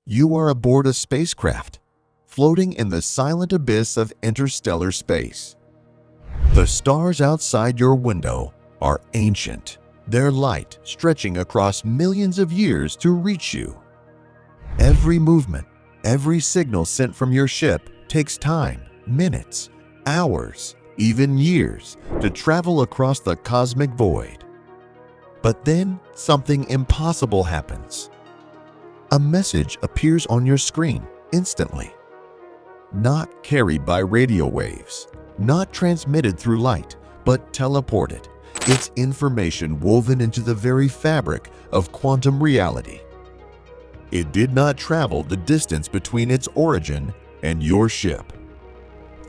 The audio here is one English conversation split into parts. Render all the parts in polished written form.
You are aboard a spacecraft, floating in the silent abyss of interstellar space. The stars outside your window are ancient, their light stretching across millions of years to reach you. Every movement, every signal sent from your ship takes time, minutes, hours, even years to travel across the cosmic void. But then something impossible happens. A message appears on your screen instantly. Not carried by radio waves, not transmitted through light, but teleported, its information woven into the very fabric of quantum reality. It did not travel the distance between its origin and your ship.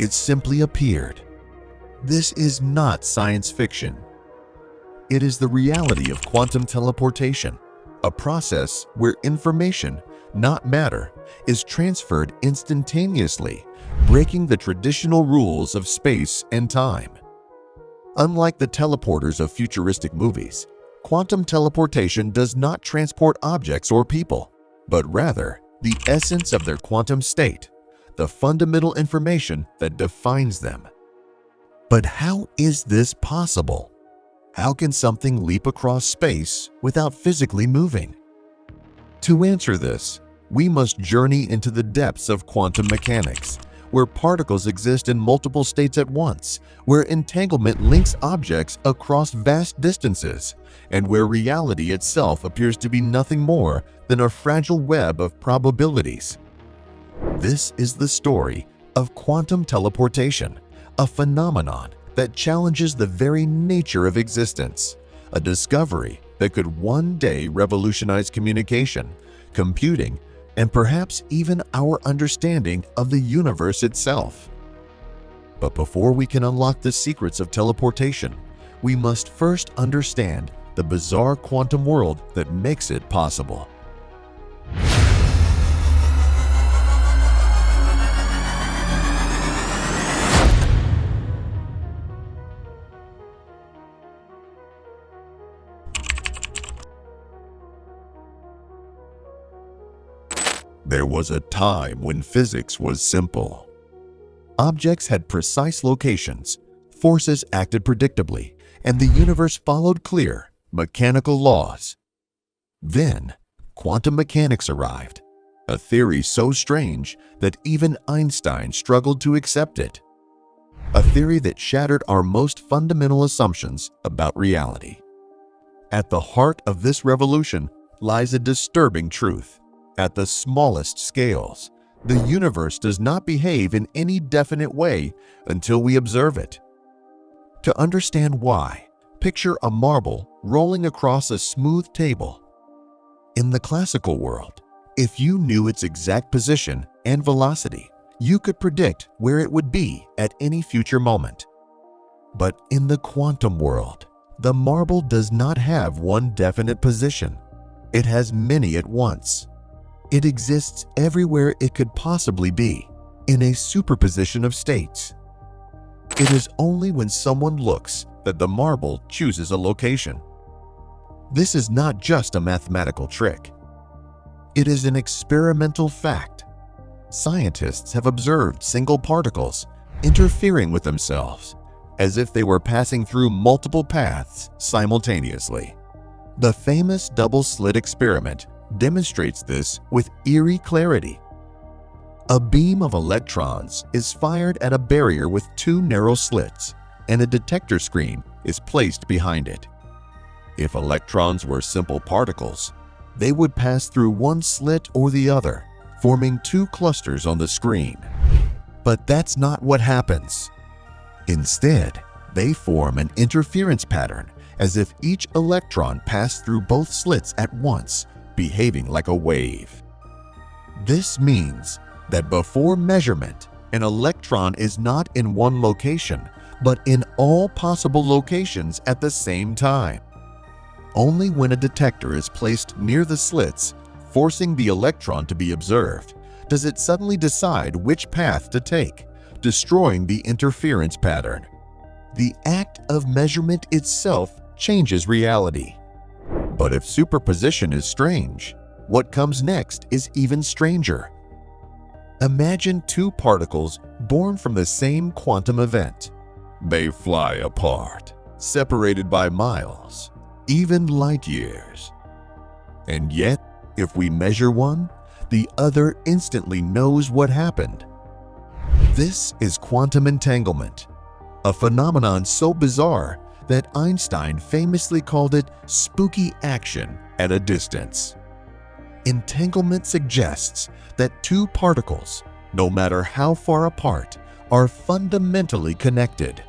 It simply appeared. This is not science fiction. It is the reality of quantum teleportation, a process where information, not matter, is transferred instantaneously, breaking the traditional rules of space and time. Unlike the teleporters of futuristic movies, quantum teleportation does not transport objects or people, but rather the essence of their quantum state, the fundamental information that defines them. But how is this possible? How can something leap across space without physically moving? To answer this, we must journey into the depths of quantum mechanics, where particles exist in multiple states at once, where entanglement links objects across vast distances, and where reality itself appears to be nothing more than a fragile web of probabilities. This is the story of quantum teleportation, a phenomenon that challenges the very nature of existence, a discovery that could one day revolutionize communication, computing, and perhaps even our understanding of the universe itself. But before we can unlock the secrets of teleportation, we must first understand the bizarre quantum world that makes it possible. There was a time when physics was simple. Objects had precise locations, forces acted predictably, and the universe followed clear, mechanical laws. Then, quantum mechanics arrived, a theory so strange that even Einstein struggled to accept it. A theory that shattered our most fundamental assumptions about reality. At the heart of this revolution lies a disturbing truth. At the smallest scales, the universe does not behave in any definite way until we observe it. To understand why, picture a marble rolling across a smooth table. In the classical world, if you knew its exact position and velocity, you could predict where it would be at any future moment. But in the quantum world, the marble does not have one definite position. It has many at once. It exists everywhere it could possibly be, in a superposition of states. It is only when someone looks that the marble chooses a location. This is not just a mathematical trick. It is an experimental fact. Scientists have observed single particles interfering with themselves, as if they were passing through multiple paths simultaneously. The famous double-slit experiment demonstrates this with eerie clarity. A beam of electrons is fired at a barrier with two narrow slits, and a detector screen is placed behind it. If electrons were simple particles, they would pass through one slit or the other, forming two clusters on the screen. But that's not what happens. Instead, they form an interference pattern, as if each electron passed through both slits at once, behaving like a wave. This means that before measurement, an electron is not in one location, but in all possible locations at the same time. Only when a detector is placed near the slits, forcing the electron to be observed, does it suddenly decide which path to take, destroying the interference pattern. The act of measurement itself changes reality. But if superposition is strange, What comes next is even stranger. Imagine two particles born from the same quantum event. They fly apart, separated by miles, even light years. And yet, if we measure one, the other instantly knows what happened. This is quantum entanglement, a phenomenon so bizarre that Einstein famously called it spooky action at a distance. Entanglement suggests that two particles, no matter how far apart, are fundamentally connected.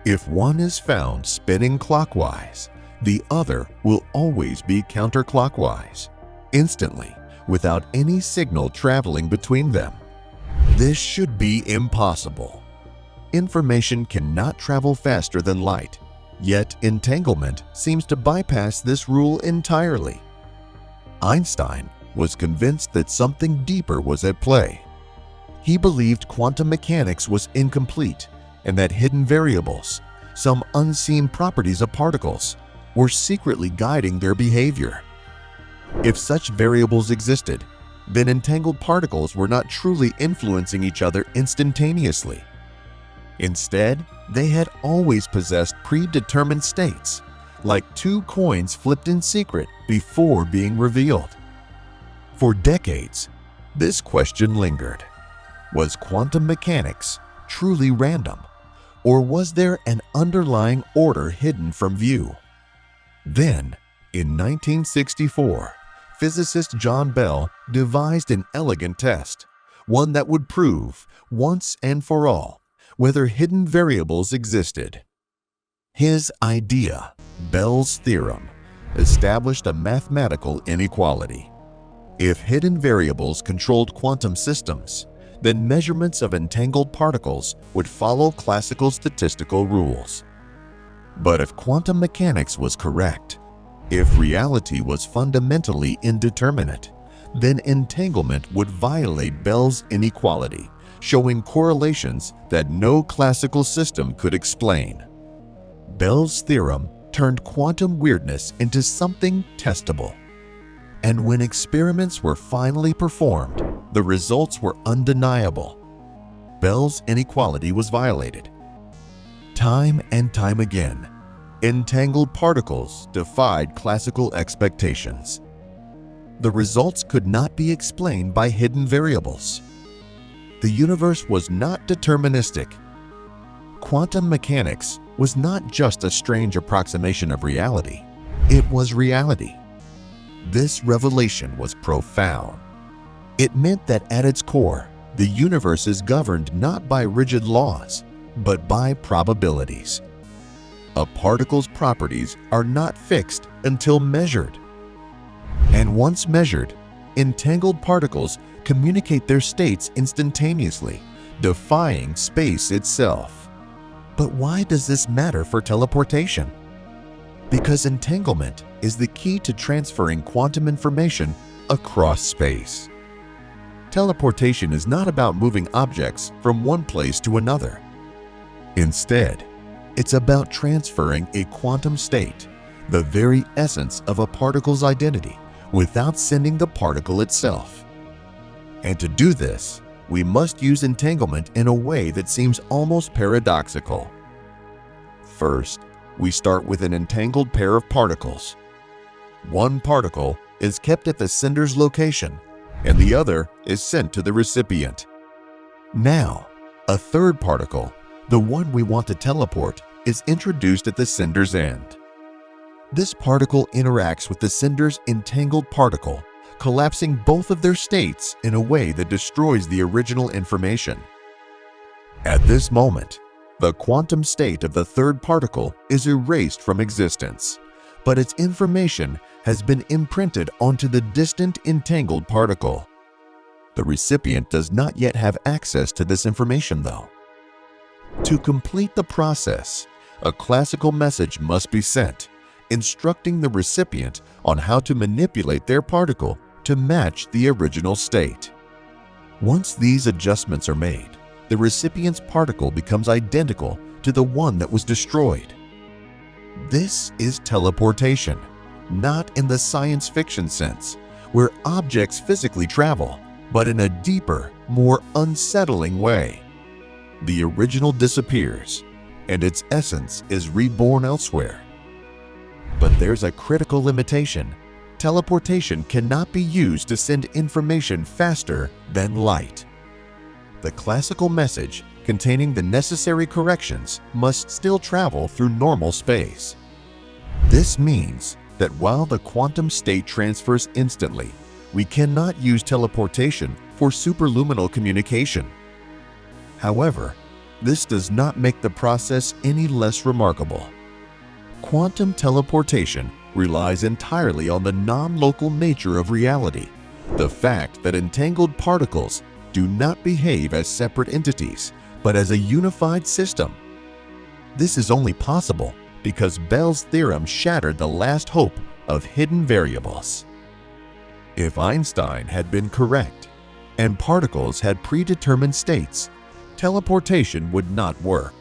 If one is found spinning clockwise, the other will always be counterclockwise, instantly, without any signal traveling between them. This should be impossible. Information cannot travel faster than light, yet entanglement seems to bypass this rule entirely. Einstein was convinced that something deeper was at play. He believed quantum mechanics was incomplete and that hidden variables, some unseen properties of particles, were secretly guiding their behavior. If such variables existed, then entangled particles were not truly influencing each other instantaneously. Instead, they had always possessed predetermined states, like two coins flipped in secret before being revealed. For decades, this question lingered. Was quantum mechanics truly random, or was there an underlying order hidden from view? Then, in 1964, physicist John Bell devised an elegant test, one that would prove, once and for all, whether hidden variables existed. His idea, Bell's theorem, established a mathematical inequality. If hidden variables controlled quantum systems, then measurements of entangled particles would follow classical statistical rules. But if quantum mechanics was correct, if reality was fundamentally indeterminate, then entanglement would violate Bell's inequality, showing correlations that no classical system could explain. Bell's theorem turned quantum weirdness into something testable. And when experiments were finally performed, the results were undeniable. Bell's inequality was violated. Time and time again, entangled particles defied classical expectations. The results could not be explained by hidden variables. The universe was not deterministic. Quantum mechanics was not just a strange approximation of reality, it was reality. This revelation was profound. It meant that at its core, the universe is governed not by rigid laws, but by probabilities. A particle's properties are not fixed until measured. And once measured, entangled particles communicate their states instantaneously, defying space itself. But why does this matter for teleportation? Because entanglement is the key to transferring quantum information across space. Teleportation is not about moving objects from one place to another. Instead, it's about transferring a quantum state, the very essence of a particle's identity, without sending the particle itself. And to do this, we must use entanglement in a way that seems almost paradoxical. First, we start with an entangled pair of particles. One particle is kept at the sender's location, and the other is sent to the recipient. Now, a third particle, the one we want to teleport, is introduced at the sender's end. This particle interacts with the sender's entangled particle, collapsing both of their states in a way that destroys the original information. At this moment, the quantum state of the third particle is erased from existence, but its information has been imprinted onto the distant entangled particle. The recipient does not yet have access to this information, though. To complete the process, a classical message must be sent, instructing the recipient on how to manipulate their particle to match the original state. Once these adjustments are made, the recipient's particle becomes identical to the one that was destroyed. This is teleportation, not in the science fiction sense, where objects physically travel, but in a deeper, more unsettling way. The original disappears, and its essence is reborn elsewhere. But there's a critical limitation. Teleportation cannot be used to send information faster than light. The classical message containing the necessary corrections must still travel through normal space. This means that while the quantum state transfers instantly, we cannot use teleportation for superluminal communication. However, this does not make the process any less remarkable. Quantum teleportation relies entirely on the non-local nature of reality, the fact that entangled particles do not behave as separate entities, but as a unified system. This is only possible because Bell's theorem shattered the last hope of hidden variables. If Einstein had been correct and particles had predetermined states, teleportation would not work.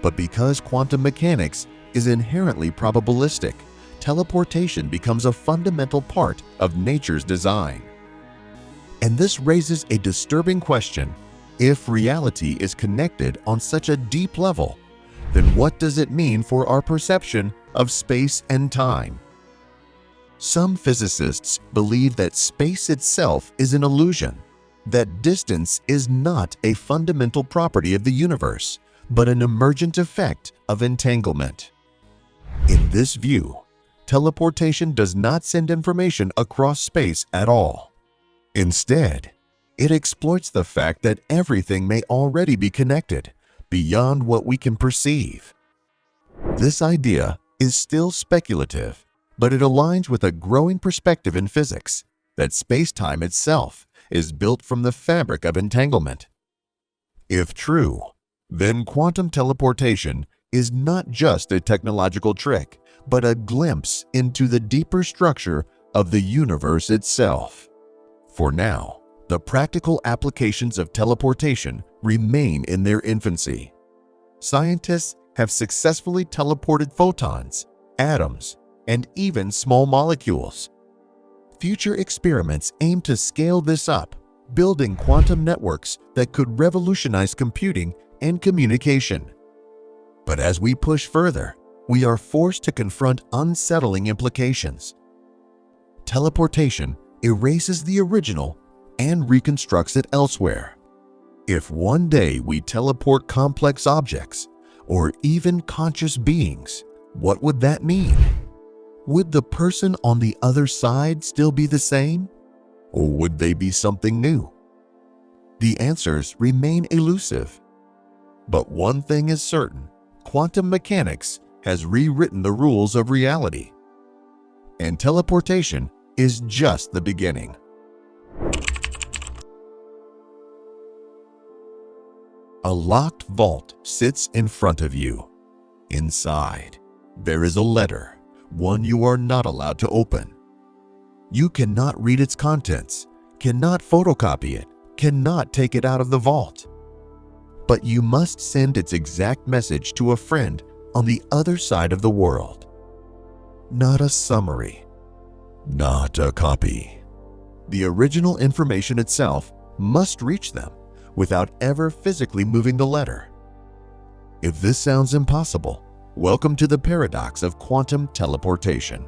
But because quantum mechanics is inherently probabilistic, teleportation becomes a fundamental part of nature's design. And this raises a disturbing question. If reality is connected on such a deep level, then what does it mean for our perception of space and time? Some physicists believe that space itself is an illusion, that distance is not a fundamental property of the universe, but an emergent effect of entanglement. In this view, teleportation does not send information across space at all. Instead, it exploits the fact that everything may already be connected beyond what we can perceive. This idea is still speculative, but it aligns with a growing perspective in physics that space-time itself is built from the fabric of entanglement. If true, then quantum teleportation is not just a technological trick, but a glimpse into the deeper structure of the universe itself. For now, the practical applications of teleportation remain in their infancy. Scientists have successfully teleported photons, atoms, and even small molecules. Future experiments aim to scale this up, building quantum networks that could revolutionize computing and communication. But as we push further, we are forced to confront unsettling implications. Teleportation erases the original and reconstructs it elsewhere. If one day we teleport complex objects, or even conscious beings, what would that mean? Would the person on the other side still be the same? Or would they be something new? The answers remain elusive. But one thing is certain: quantum mechanics has rewritten the rules of reality. And teleportation is just the beginning. A locked vault sits in front of you. Inside, there is a letter, one you are not allowed to open. You cannot read its contents, cannot photocopy it, cannot take it out of the vault. But you must send its exact message to a friend on the other side of the world. Not a summary, not a copy. The original information itself must reach them without ever physically moving the letter. If this sounds impossible, welcome to the paradox of quantum teleportation,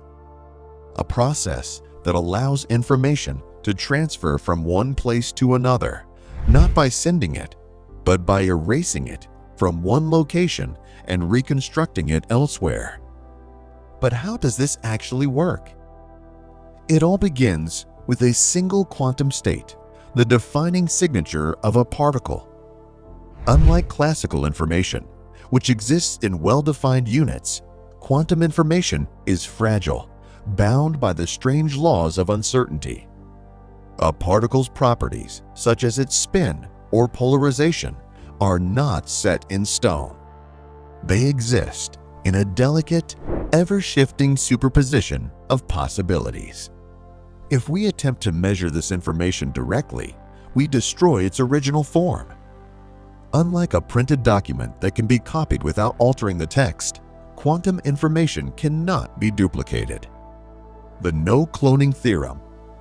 a process that allows information to transfer from one place to another, not by sending it, but by erasing it from one location and reconstructing it elsewhere. But how does this actually work? It all begins with a single quantum state, the defining signature of a particle. Unlike classical information, which exists in well-defined units, quantum information is fragile, bound by the strange laws of uncertainty. A particle's properties, such as its spin or polarization, are not set in stone. They exist in a delicate, ever-shifting superposition of possibilities. If we attempt to measure this information directly, we destroy its original form. Unlike a printed document that can be copied without altering the text, quantum information cannot be duplicated. The no-cloning theorem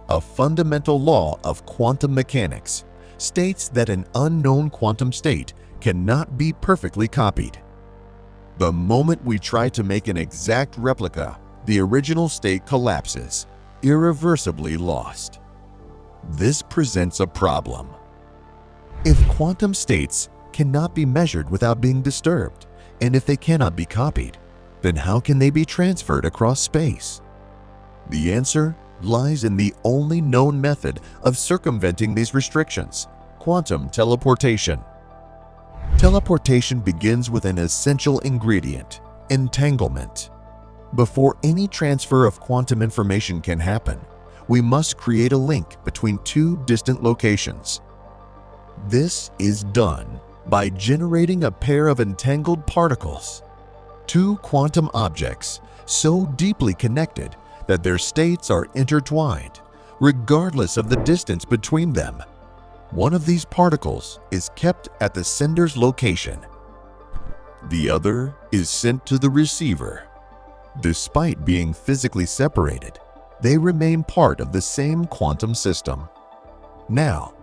a fundamental law of quantum mechanics, states that an unknown quantum state cannot be perfectly copied. The moment we try to make an exact replica, the original state collapses, irreversibly lost. This presents a problem. If quantum states cannot be measured without being disturbed, and if they cannot be copied, then how can they be transferred across space? The answer lies in the only known method of circumventing these restrictions: quantum teleportation. Teleportation begins with an essential ingredient: entanglement. Before any transfer of quantum information can happen, we must create a link between two distant locations. This is done by generating a pair of entangled particles, two quantum objects so deeply connected that their states are intertwined, regardless of the distance between them. One of these particles is kept at the sender's location. The other is sent to the receiver. Despite being physically separated, they remain part of the same quantum system. Now,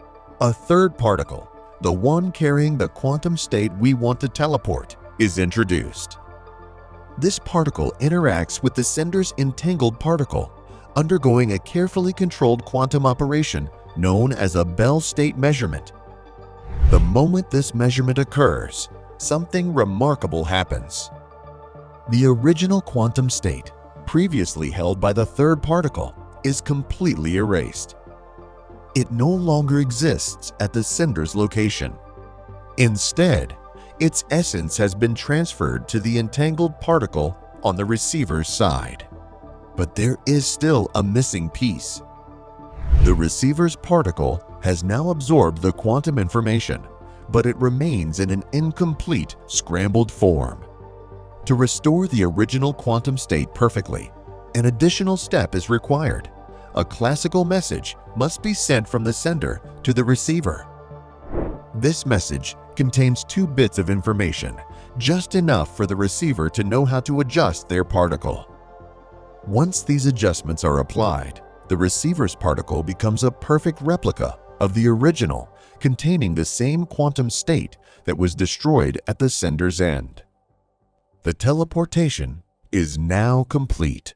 a third particle, the one carrying the quantum state we want to teleport, is introduced. This particle interacts with the sender's entangled particle, undergoing a carefully controlled quantum operation known as a Bell state measurement. The moment this measurement occurs, something remarkable happens. The original quantum state, previously held by the third particle, is completely erased. It no longer exists at the sender's location. Instead, its essence has been transferred to the entangled particle on the receiver's side. But there is still a missing piece. The receiver's particle has now absorbed the quantum information, but it remains in an incomplete, scrambled form. To restore the original quantum state perfectly, an additional step is required. A classical message must be sent from the sender to the receiver. This message contains 2 bits of information, just enough for the receiver to know how to adjust their particle. Once these adjustments are applied, the receiver's particle becomes a perfect replica of the original, containing the same quantum state that was destroyed at the sender's end. The teleportation is now complete.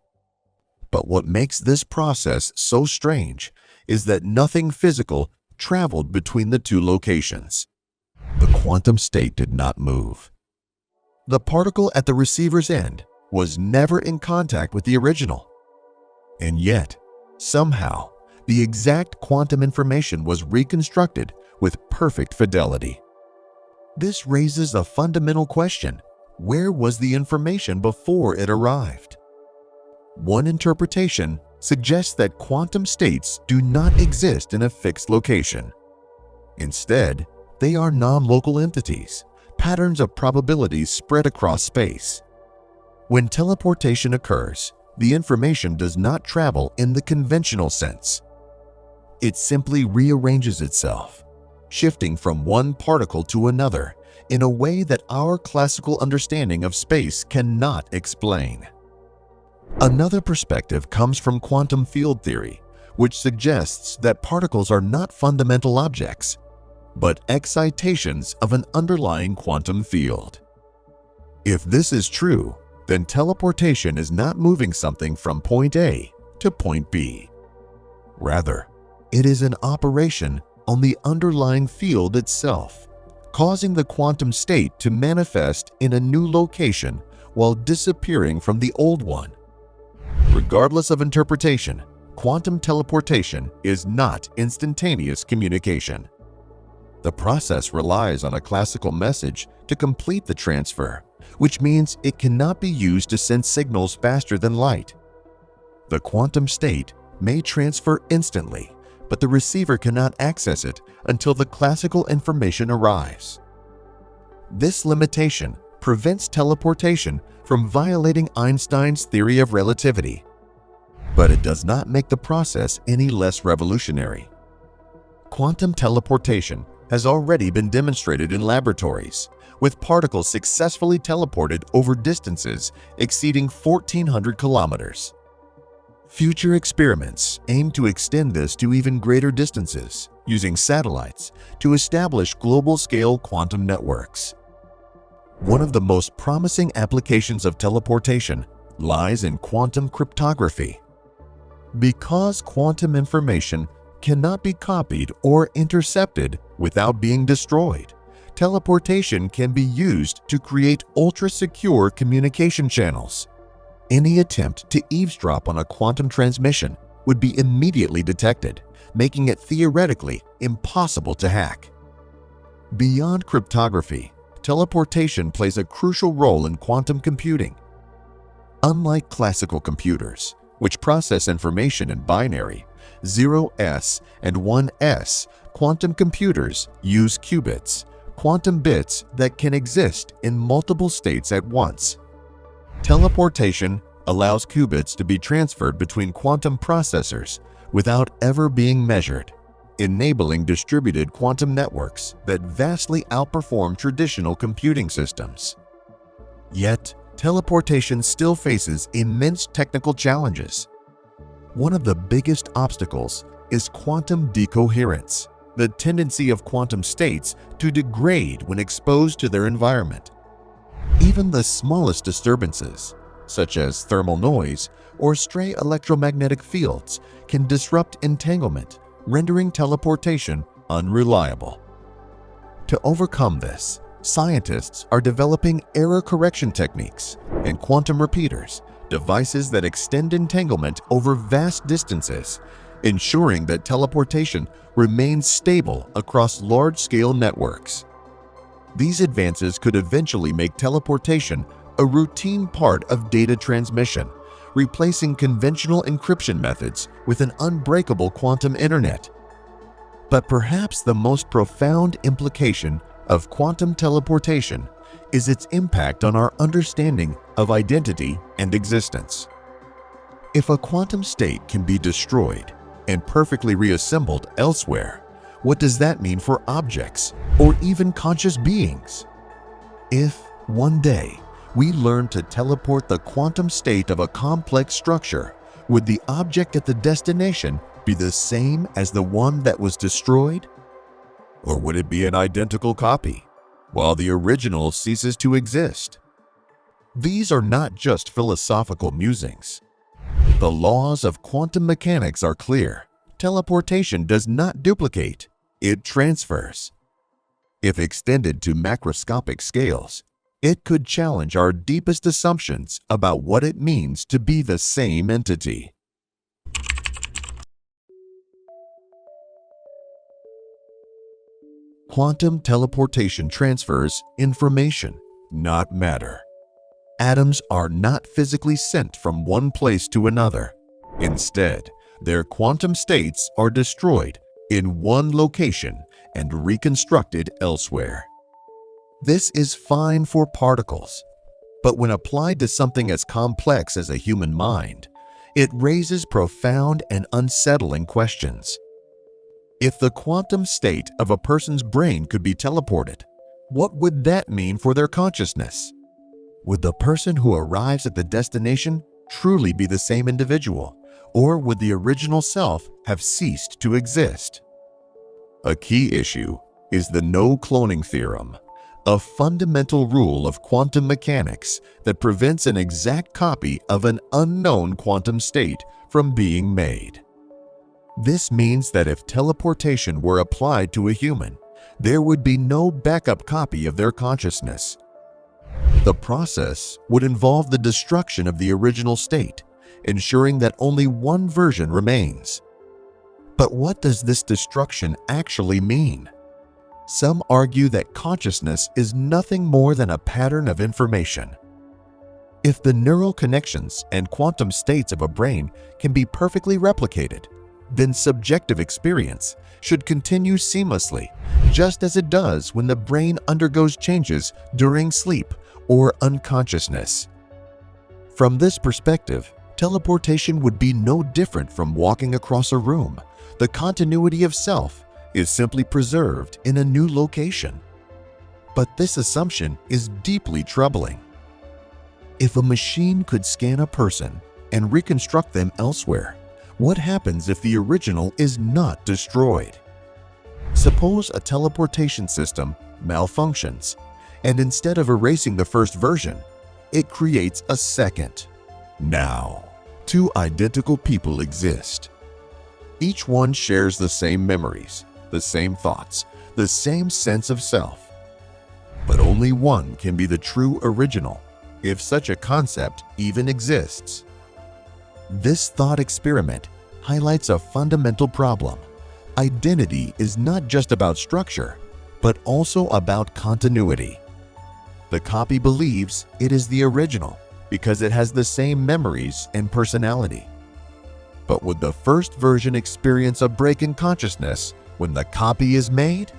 But what makes this process so strange is that nothing physical traveled between the 2 locations. The quantum state did not move. The particle at the receiver's end was never in contact with the original. And yet, somehow, the exact quantum information was reconstructed with perfect fidelity. This raises a fundamental question: where was the information before it arrived? One interpretation suggests that quantum states do not exist in a fixed location. Instead, they are non-local entities, patterns of probabilities spread across space. When teleportation occurs, the information does not travel in the conventional sense. It simply rearranges itself, shifting from one particle to another in a way that our classical understanding of space cannot explain. Another perspective comes from quantum field theory, which suggests that particles are not fundamental objects, but excitations of an underlying quantum field. If this is true, then teleportation is not moving something from point A to point B. Rather, it is an operation on the underlying field itself, causing the quantum state to manifest in a new location while disappearing from the old one. Regardless of interpretation, quantum teleportation is not instantaneous communication. The process relies on a classical message to complete the transfer, which means it cannot be used to send signals faster than light. The quantum state may transfer instantly, but the receiver cannot access it until the classical information arrives. This limitation prevents teleportation from violating Einstein's theory of relativity, but it does not make the process any less revolutionary. Quantum teleportation has already been demonstrated in laboratories, with particles successfully teleported over distances exceeding 1,400 kilometers. Future experiments aim to extend this to even greater distances, using satellites to establish global-scale quantum networks. One of the most promising applications of teleportation lies in quantum cryptography. Because quantum information cannot be copied or intercepted without being destroyed, teleportation can be used to create ultra-secure communication channels. Any attempt to eavesdrop on a quantum transmission would be immediately detected, making it theoretically impossible to hack. Beyond cryptography, teleportation plays a crucial role in quantum computing. Unlike classical computers, which process information in binary, 0s and 1s, quantum computers use qubits, quantum bits that can exist in multiple states at once. Teleportation allows qubits to be transferred between quantum processors without ever being measured, enabling distributed quantum networks that vastly outperform traditional computing systems. Yet, teleportation still faces immense technical challenges. One of the biggest obstacles is quantum decoherence, the tendency of quantum states to degrade when exposed to their environment. Even the smallest disturbances, such as thermal noise or stray electromagnetic fields, can disrupt entanglement, rendering teleportation unreliable. To overcome this, scientists are developing error correction techniques and quantum repeaters, devices that extend entanglement over vast distances, ensuring that teleportation remains stable across large-scale networks. These advances could eventually make teleportation a routine part of data transmission, replacing conventional encryption methods with an unbreakable quantum internet. But perhaps the most profound implication of quantum teleportation is its impact on our understanding of identity and existence. If a quantum state can be destroyed and perfectly reassembled elsewhere, what does that mean for objects or even conscious beings? If, one day, we learn to teleport the quantum state of a complex structure, would the object at the destination be the same as the one that was destroyed? Or would it be an identical copy, while the original ceases to exist? These are not just philosophical musings. The laws of quantum mechanics are clear. Teleportation does not duplicate, it transfers. If extended to macroscopic scales, it could challenge our deepest assumptions about what it means to be the same entity. Quantum teleportation transfers information, not matter. Atoms are not physically sent from one place to another. Instead, their quantum states are destroyed in one location and reconstructed elsewhere. This is fine for particles, but when applied to something as complex as a human mind, it raises profound and unsettling questions. If the quantum state of a person's brain could be teleported, what would that mean for their consciousness? Would the person who arrives at the destination truly be the same individual, or would the original self have ceased to exist? A key issue is the no-cloning theorem, a fundamental rule of quantum mechanics that prevents an exact copy of an unknown quantum state from being made. This means that if teleportation were applied to a human, there would be no backup copy of their consciousness. The process would involve the destruction of the original state, ensuring that only one version remains. But what does this destruction actually mean? Some argue that consciousness is nothing more than a pattern of information. If the neural connections and quantum states of a brain can be perfectly replicated, then subjective experience should continue seamlessly, just as it does when the brain undergoes changes during sleep or unconsciousness. From this perspective, teleportation would be no different from walking across a room. The continuity of self is simply preserved in a new location. But this assumption is deeply troubling. If a machine could scan a person and reconstruct them elsewhere, what happens if the original is not destroyed? Suppose a teleportation system malfunctions, and instead of erasing the first version, it creates a second. Now, two identical people exist. Each one shares the same memories, the same thoughts, the same sense of self. But only one can be the true original, if such a concept even exists. This thought experiment highlights a fundamental problem. Identity is not just about structure, but also about continuity. The copy believes it is the original because it has the same memories and personality. But would the first version experience a break in consciousness when the copy is made?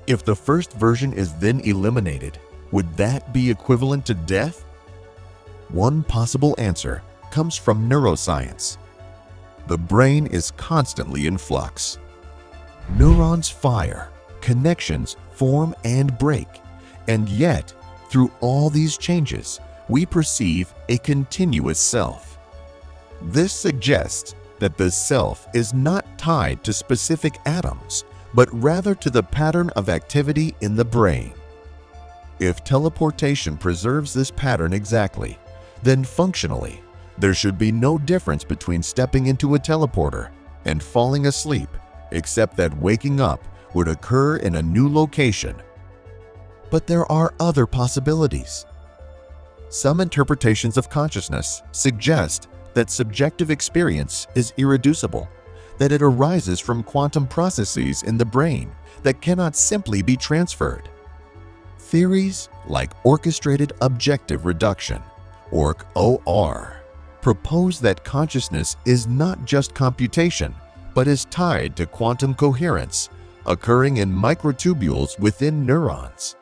If the first version is then eliminated, would that be equivalent to death? One possible answer comes from neuroscience. The brain is constantly in flux. Neurons fire, connections form and break, and yet, through all these changes, we perceive a continuous self. This suggests that the self is not tied to specific atoms, but rather to the pattern of activity in the brain. If teleportation preserves this pattern exactly, then functionally, there should be no difference between stepping into a teleporter and falling asleep, except that waking up would occur in a new location. But there are other possibilities. Some interpretations of consciousness suggest that subjective experience is irreducible, that it arises from quantum processes in the brain that cannot simply be transferred. Theories like orchestrated objective reduction, OR, propose that consciousness is not just computation, but is tied to quantum coherence, occurring in microtubules within neurons.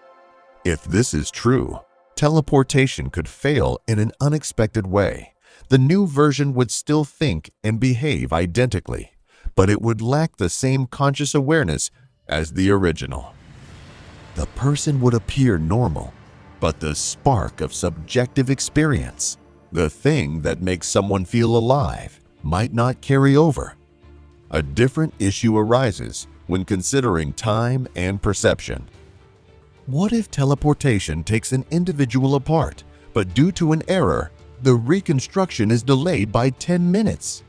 If this is true, teleportation could fail in an unexpected way. The new version would still think and behave identically, but it would lack the same conscious awareness as the original. The person would appear normal, but the spark of subjective experience, the thing that makes someone feel alive, might not carry over. A different issue arises when considering time and perception. What if teleportation takes an individual apart, but due to an error, the reconstruction is delayed by 10 minutes?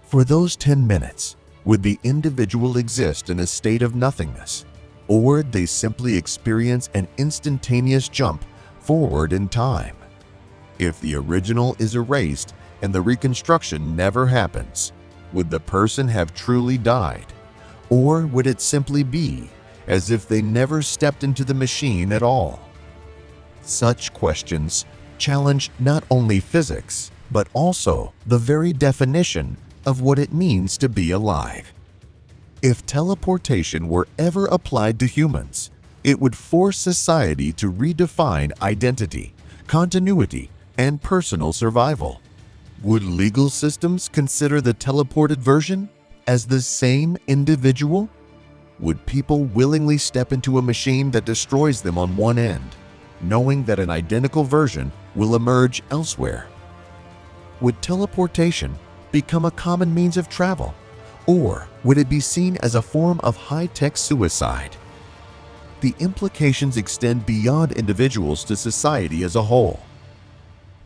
For those 10 minutes, would the individual exist in a state of nothingness, or would they simply experience an instantaneous jump forward in time? If the original is erased and the reconstruction never happens, would the person have truly died, or would it simply be as if they never stepped into the machine at all? Such questions challenge not only physics, but also the very definition of what it means to be alive. If teleportation were ever applied to humans, it would force society to redefine identity, continuity, and personal survival. Would legal systems consider the teleported version as the same individual? Would people willingly step into a machine that destroys them on one end, knowing that an identical version will emerge elsewhere? Would teleportation become a common means of travel, or would it be seen as a form of high-tech suicide? The implications extend beyond individuals to society as a whole.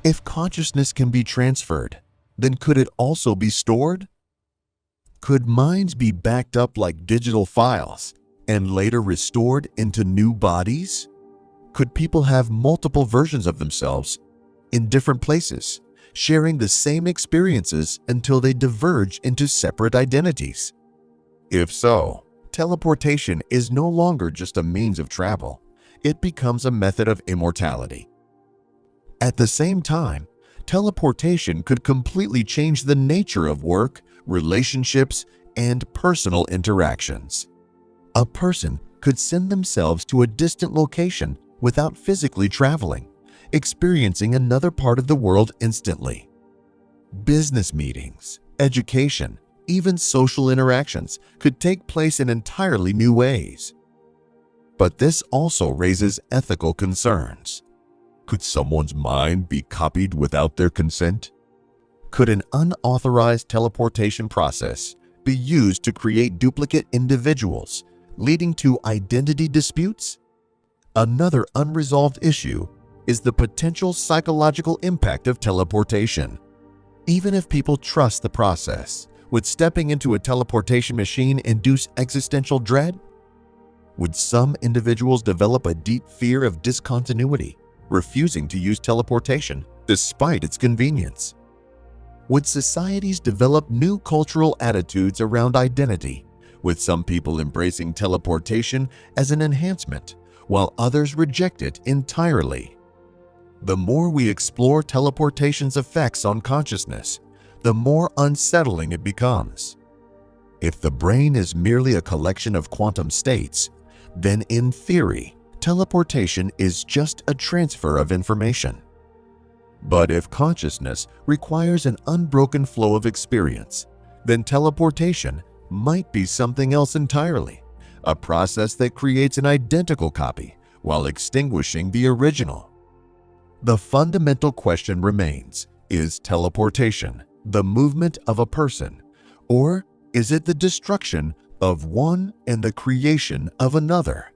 If consciousness can be transferred, then could it also be stored? Could minds be backed up like digital files and later restored into new bodies? Could people have multiple versions of themselves in different places, sharing the same experiences until they diverge into separate identities? If so, teleportation is no longer just a means of travel. It becomes a method of immortality. At the same time, teleportation could completely change the nature of work, relationships, and personal interactions. A person could send themselves to a distant location without physically traveling, experiencing another part of the world instantly. Business meetings, education, even social interactions could take place in entirely new ways. But this also raises ethical concerns. Could someone's mind be copied without their consent? Could an unauthorized teleportation process be used to create duplicate individuals, leading to identity disputes? Another unresolved issue is the potential psychological impact of teleportation. Even if people trust the process, would stepping into a teleportation machine induce existential dread? Would some individuals develop a deep fear of discontinuity, refusing to use teleportation despite its convenience? Would societies develop new cultural attitudes around identity, with some people embracing teleportation as an enhancement, while others reject it entirely? The more we explore teleportation's effects on consciousness, the more unsettling it becomes. If the brain is merely a collection of quantum states, then in theory, teleportation is just a transfer of information. But if consciousness requires an unbroken flow of experience, then teleportation might be something else entirely, a process that creates an identical copy while extinguishing the original. The fundamental question remains, is teleportation the movement of a person, or is it the destruction of one and the creation of another?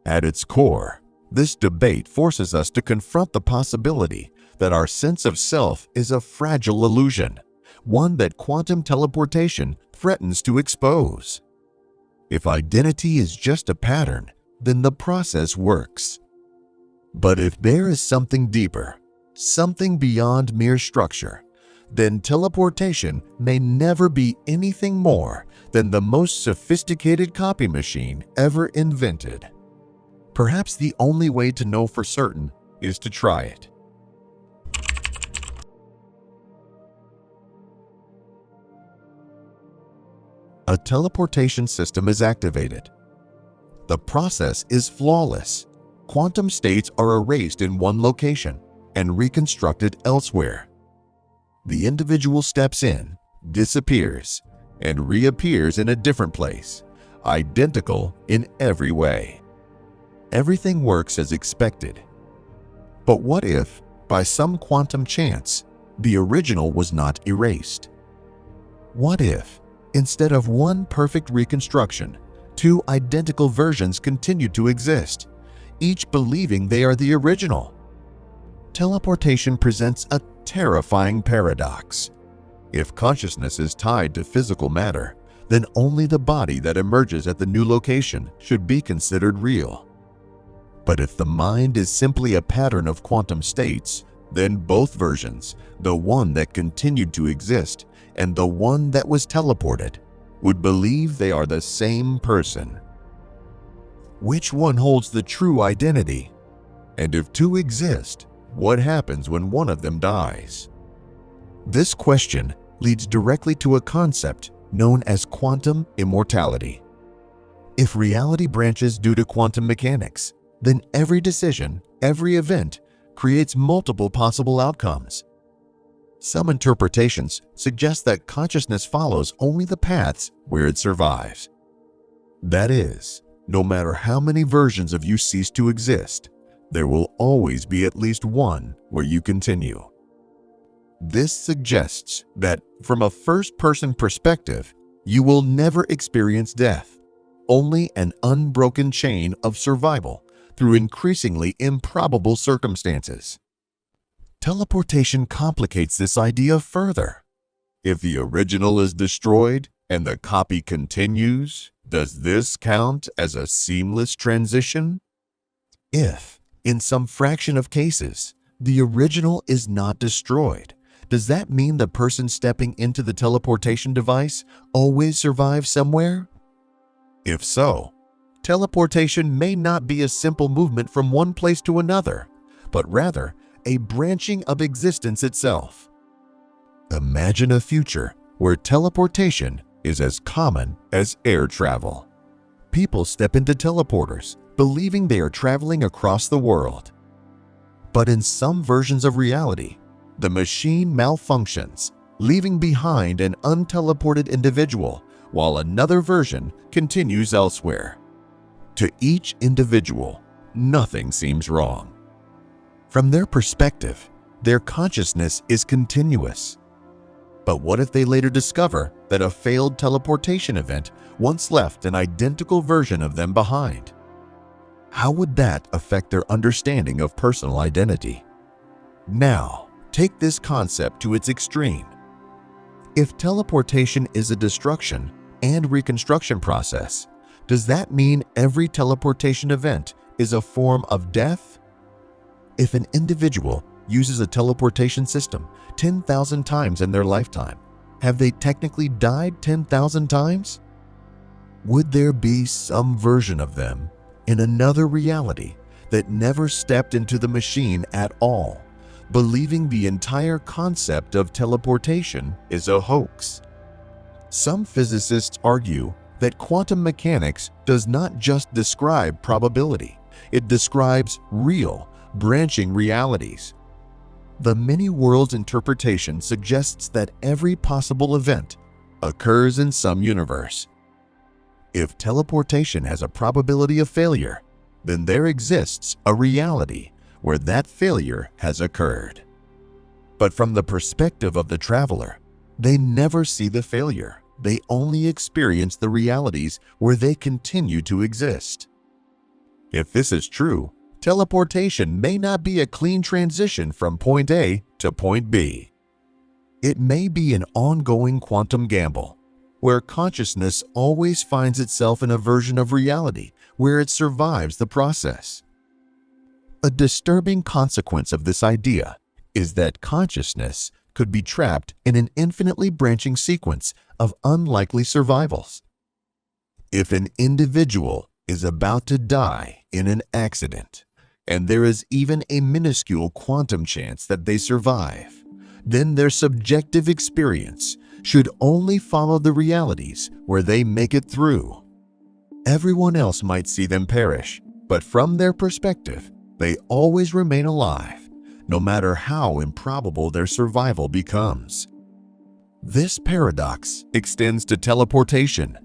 At its core, this debate forces us to confront the possibility that our sense of self is a fragile illusion, one that quantum teleportation threatens to expose. If identity is just a pattern, then the process works. But if there is something deeper, something beyond mere structure, then teleportation may never be anything more than the most sophisticated copy machine ever invented. Perhaps the only way to know for certain is to try it. A teleportation system is activated. The process is flawless. Quantum states are erased in one location and reconstructed elsewhere. The individual steps in, disappears, and reappears in a different place, identical in every way. Everything works as expected. But what if, by some quantum chance, the original was not erased? What if, instead of one perfect reconstruction, two identical versions continue to exist, each believing they are the original? Teleportation presents a terrifying paradox. If consciousness is tied to physical matter, then only the body that emerges at the new location should be considered real. But if the mind is simply a pattern of quantum states, then both versions, the one that continued to exist and the one that was teleported, would believe they are the same person. Which one holds the true identity? And if two exist, what happens when one of them dies? This question leads directly to a concept known as quantum immortality. If reality branches due to quantum mechanics, then every decision, every event, creates multiple possible outcomes. Some interpretations suggest that consciousness follows only the paths where it survives. That is, no matter how many versions of you cease to exist, there will always be at least one where you continue. This suggests that, from a first-person perspective, you will never experience death, only an unbroken chain of survival through increasingly improbable circumstances. Teleportation complicates this idea further. If the original is destroyed and the copy continues, does this count as a seamless transition? If, in some fraction of cases, the original is not destroyed, does that mean the person stepping into the teleportation device always survives somewhere? If so, teleportation may not be a simple movement from one place to another, but rather a branching of existence itself. Imagine a future where teleportation is as common as air travel. People step into teleporters, believing they are traveling across the world. But in some versions of reality, the machine malfunctions, leaving behind an unteleported individual, while another version continues elsewhere. To each individual, nothing seems wrong. From their perspective, their consciousness is continuous, But what if they later discover that a failed teleportation event once left an identical version of them behind? How would that affect their understanding of personal identity? Now, take this concept to its extreme. If teleportation is a destruction and reconstruction process, does that mean every teleportation event is a form of death? If an individual uses a teleportation system 10,000 times in their lifetime, have they technically died 10,000 times? Would there be some version of them in another reality that never stepped into the machine at all, believing the entire concept of teleportation is a hoax? Some physicists argue that quantum mechanics does not just describe probability, it describes real, branching realities. The many worlds interpretation suggests that every possible event occurs in some universe. If teleportation has a probability of failure, then there exists a reality where that failure has occurred. But from the perspective of the traveler, they never see the failure. They only experience the realities where they continue to exist. If this is true, teleportation may not be a clean transition from point A to point B. It may be an ongoing quantum gamble, where consciousness always finds itself in a version of reality where it survives the process. A disturbing consequence of this idea is that consciousness could be trapped in an infinitely branching sequence of unlikely survivals. If an individual is about to die in an accident, and there is even a minuscule quantum chance that they survive, then their subjective experience should only follow the realities where they make it through. Everyone else might see them perish, but from their perspective, they always remain alive, no matter how improbable their survival becomes. This paradox extends to teleportation.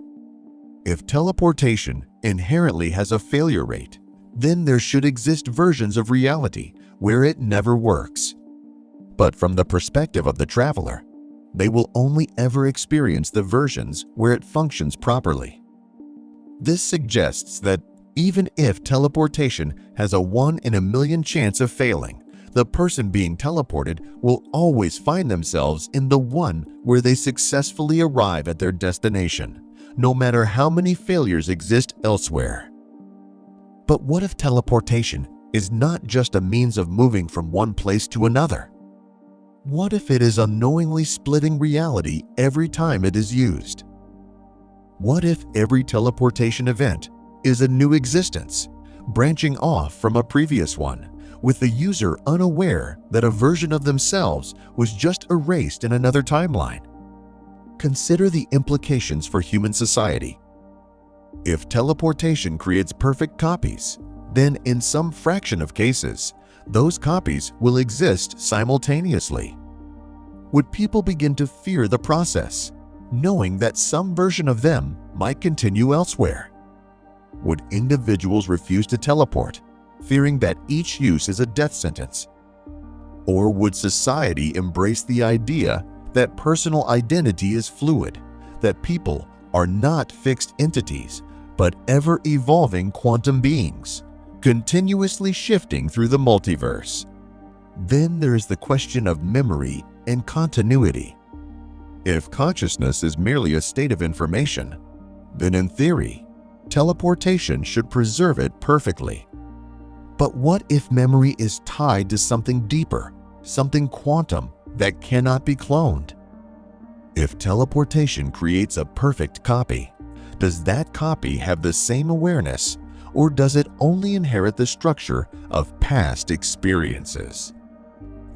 If teleportation inherently has a failure rate, then there should exist versions of reality where it never works. But from the perspective of the traveler, they will only ever experience the versions where it functions properly. This suggests that even if teleportation has a 1 in a million chance of failing, the person being teleported will always find themselves in the one where they successfully arrive at their destination, no matter how many failures exist elsewhere. But what if teleportation is not just a means of moving from one place to another? What if it is unknowingly splitting reality every time it is used? What if every teleportation event is a new existence, branching off from a previous one, with the user unaware that a version of themselves was just erased in another timeline? Consider the implications for human society. If teleportation creates perfect copies, then in some fraction of cases, those copies will exist simultaneously. Would people begin to fear the process, knowing that some version of them might continue elsewhere? Would individuals refuse to teleport, fearing that each use is a death sentence? Or would society embrace the idea that personal identity is fluid, that people are not fixed entities, but ever-evolving quantum beings, continuously shifting through the multiverse? Then there is the question of memory and continuity. If consciousness is merely a state of information, then in theory, teleportation should preserve it perfectly. But what if memory is tied to something deeper, something quantum that cannot be cloned? If teleportation creates a perfect copy, does that copy have the same awareness, or does it only inherit the structure of past experiences?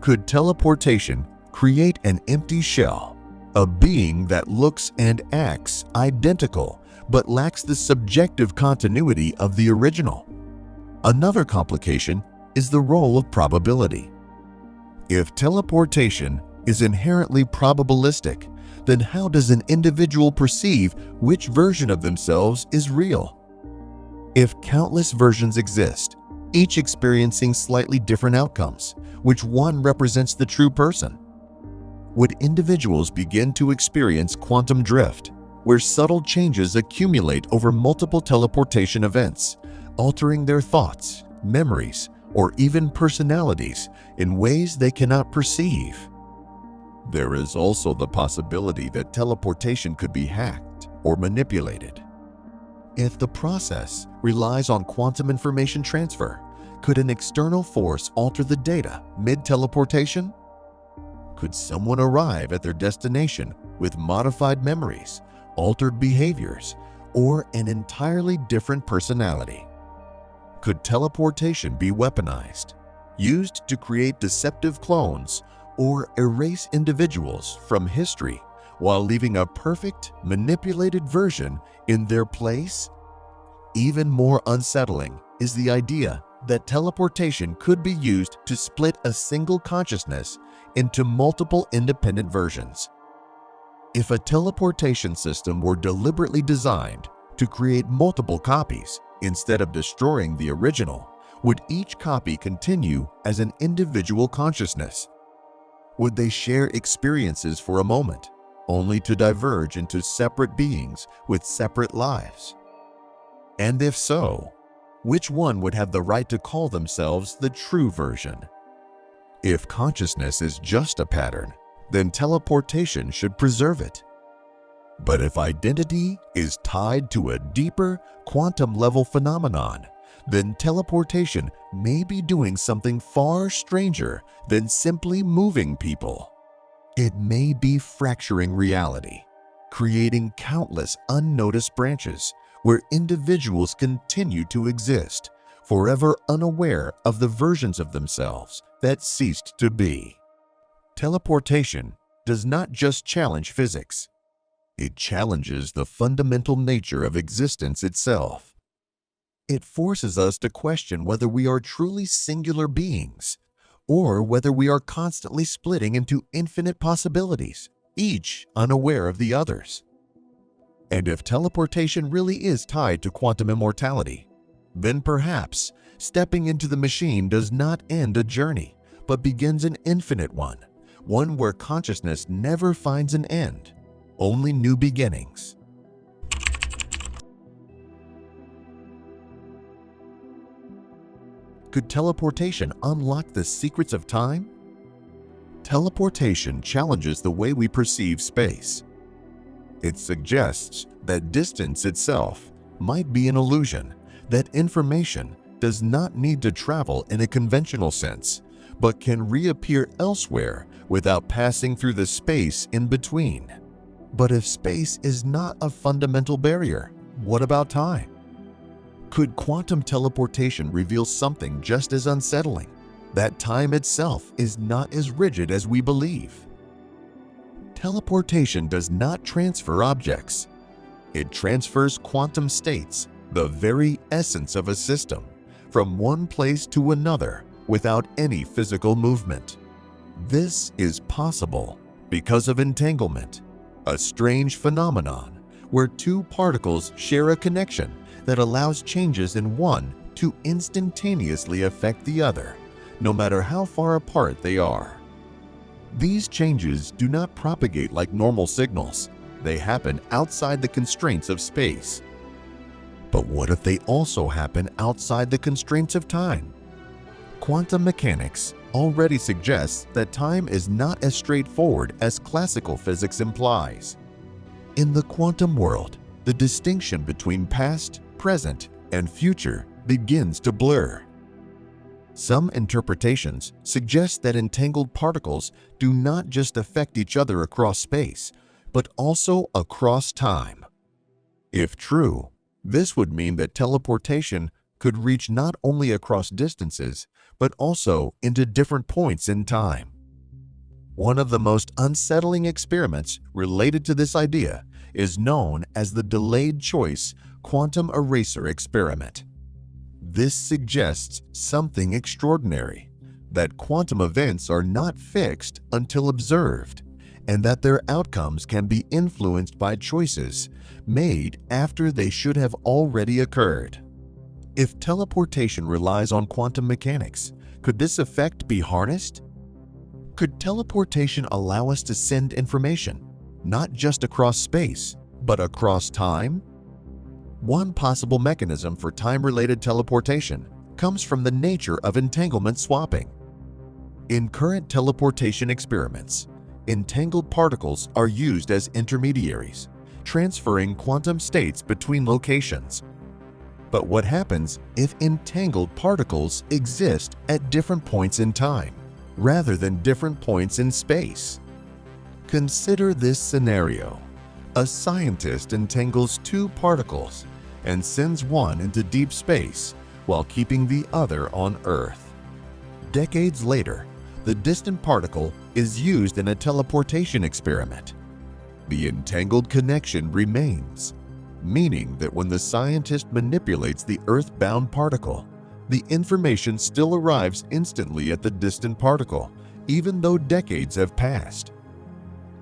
Could teleportation create an empty shell, a being that looks and acts identical but lacks the subjective continuity of the original? Another complication is the role of probability. If teleportation is inherently probabilistic, then how does an individual perceive which version of themselves is real? If countless versions exist, each experiencing slightly different outcomes, which one represents the true person? would individuals begin to experience quantum drift, where subtle changes accumulate over multiple teleportation events, altering their thoughts, memories, or even personalities in ways they cannot perceive. There is also the possibility that teleportation could be hacked or manipulated. If the process relies on quantum information transfer, could an external force alter the data mid-teleportation? Could someone arrive at their destination with modified memories, altered behaviors, or an entirely different personality? Could teleportation be weaponized, used to create deceptive clones, or erase individuals from history while leaving a perfect, manipulated version in their place? Even more unsettling is the idea that teleportation could be used to split a single consciousness into multiple independent versions. If a teleportation system were deliberately designed to create multiple copies instead of destroying the original, would each copy continue as an individual consciousness? Would they share experiences for a moment, only to diverge into separate beings with separate lives? And if so, which one would have the right to call themselves the true version? If consciousness is just a pattern, then teleportation should preserve it. But if identity is tied to a deeper, quantum-level phenomenon, then teleportation may be doing something far stranger than simply moving people. It may be fracturing reality, creating countless unnoticed branches where individuals continue to exist, forever unaware of the versions of themselves that ceased to be. Teleportation does not just challenge physics. It challenges the fundamental nature of existence itself. It forces us to question whether we are truly singular beings, or whether we are constantly splitting into infinite possibilities, each unaware of the others. And if teleportation really is tied to quantum immortality, then perhaps stepping into the machine does not end a journey, but begins an infinite one where consciousness never finds an end, only new beginnings. Could teleportation unlock the secrets of time? Teleportation challenges the way we perceive space. It suggests that distance itself might be an illusion, that information does not need to travel in a conventional sense, but can reappear elsewhere without passing through the space in between. But if space is not a fundamental barrier, what about time? Could quantum teleportation reveal something just as unsettling? That time itself is not as rigid as we believe. Teleportation does not transfer objects. It transfers quantum states, the very essence of a system, from one place to another without any physical movement. This is possible because of entanglement, a strange phenomenon where two particles share a connection that allows changes in one to instantaneously affect the other, no matter how far apart they are. These changes do not propagate like normal signals. They happen outside the constraints of space. But what if they also happen outside the constraints of time? Quantum mechanics already suggests that time is not as straightforward as classical physics implies. In the quantum world, the distinction between past, present, and future begins to blur. Some interpretations suggest that entangled particles do not just affect each other across space, but also across time. If true, this would mean that teleportation could reach not only across distances, but also into different points in time. One of the most unsettling experiments related to this idea is known as the delayed choice quantum eraser experiment. This suggests something extraordinary, that quantum events are not fixed until observed, and that their outcomes can be influenced by choices made after they should have already occurred. If teleportation relies on quantum mechanics, could this effect be harnessed? Could teleportation allow us to send information, not just across space, but across time? One possible mechanism for time-related teleportation comes from the nature of entanglement swapping. In current teleportation experiments, entangled particles are used as intermediaries, transferring quantum states between locations. But what happens if entangled particles exist at different points in time, rather than different points in space? Consider this scenario. A scientist entangles two particles and sends one into deep space while keeping the other on Earth. Decades later, the distant particle is used in a teleportation experiment. The entangled connection remains, meaning that when the scientist manipulates the Earth-bound particle, the information still arrives instantly at the distant particle, even though decades have passed.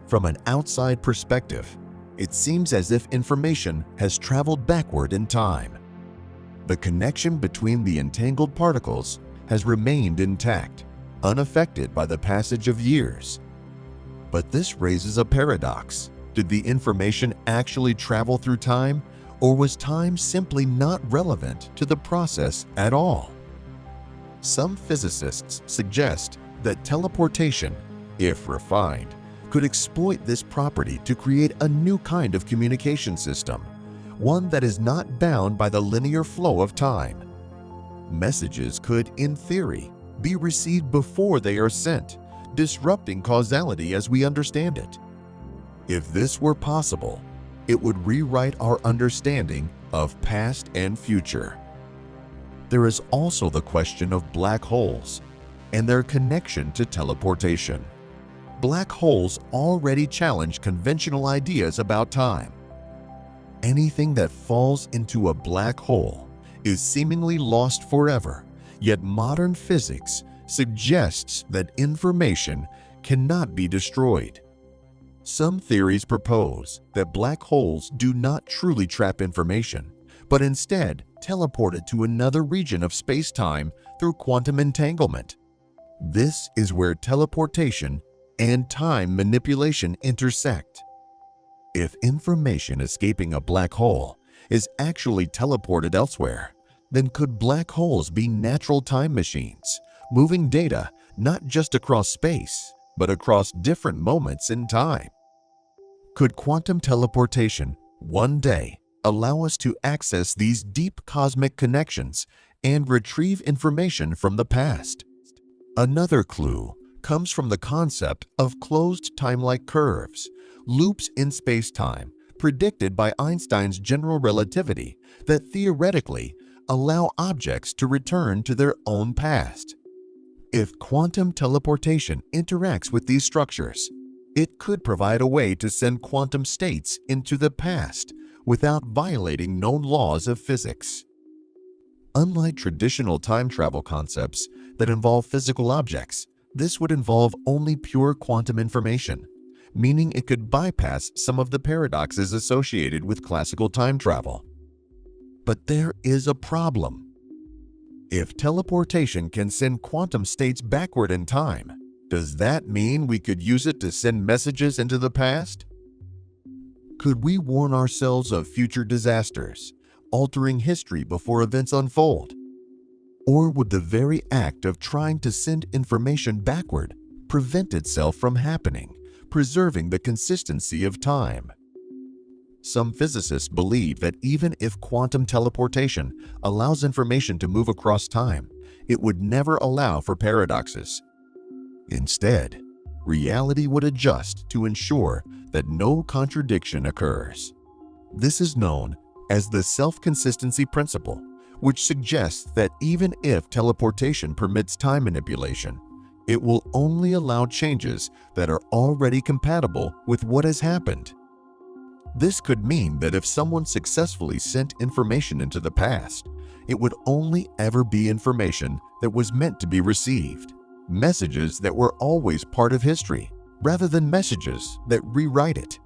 From an outside perspective, it seems as if information has traveled backward in time. The connection between the entangled particles has remained intact, unaffected by the passage of years. But this raises a paradox. Did the information actually travel through time, or was time simply not relevant to the process at all? Some physicists suggest that teleportation, if refined, could exploit this property to create a new kind of communication system, one that is not bound by the linear flow of time. Messages could, in theory, be received before they are sent, disrupting causality as we understand it. If this were possible, it would rewrite our understanding of past and future. There is also the question of black holes and their connection to teleportation. Black holes already challenge conventional ideas about time. Anything that falls into a black hole is seemingly lost forever, yet modern physics suggests that information cannot be destroyed. Some theories propose that black holes do not truly trap information, but instead teleport it to another region of space-time through quantum entanglement. This is where teleportation and time manipulation intersect. If information escaping a black hole is actually teleported elsewhere, then could black holes be natural time machines, moving data not just across space, but across different moments in time? Could quantum teleportation one day allow us to access these deep cosmic connections and retrieve information from the past? Another clue comes from the concept of closed time-like curves, loops in space-time predicted by Einstein's general relativity that theoretically allow objects to return to their own past. If quantum teleportation interacts with these structures, it could provide a way to send quantum states into the past without violating known laws of physics. Unlike traditional time travel concepts that involve physical objects, this would involve only pure quantum information, meaning it could bypass some of the paradoxes associated with classical time travel. But there is a problem. If teleportation can send quantum states backward in time, does that mean we could use it to send messages into the past? Could we warn ourselves of future disasters, altering history before events unfold? Or would the very act of trying to send information backward prevent itself from happening, preserving the consistency of time? Some physicists believe that even if quantum teleportation allows information to move across time, it would never allow for paradoxes. Instead, reality would adjust to ensure that no contradiction occurs. This is known as the self-consistency principle, which suggests that even if teleportation permits time manipulation, it will only allow changes that are already compatible with what has happened. This could mean that if someone successfully sent information into the past, it would only ever be information that was meant to be received, messages that were always part of history, rather than messages that rewrite it.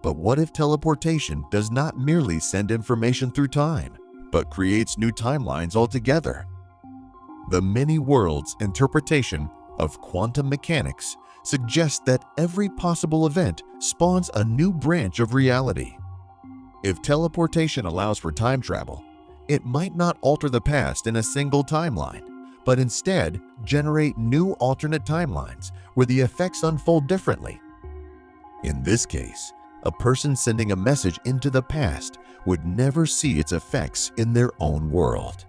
But what if teleportation does not merely send information through time, but creates new timelines altogether? The many worlds interpretation of quantum mechanics suggests that every possible event spawns a new branch of reality. If teleportation allows for time travel, it might not alter the past in a single timeline, but instead generate new alternate timelines where the effects unfold differently. In this case, a person sending a message into the past would never see its effects in their own world.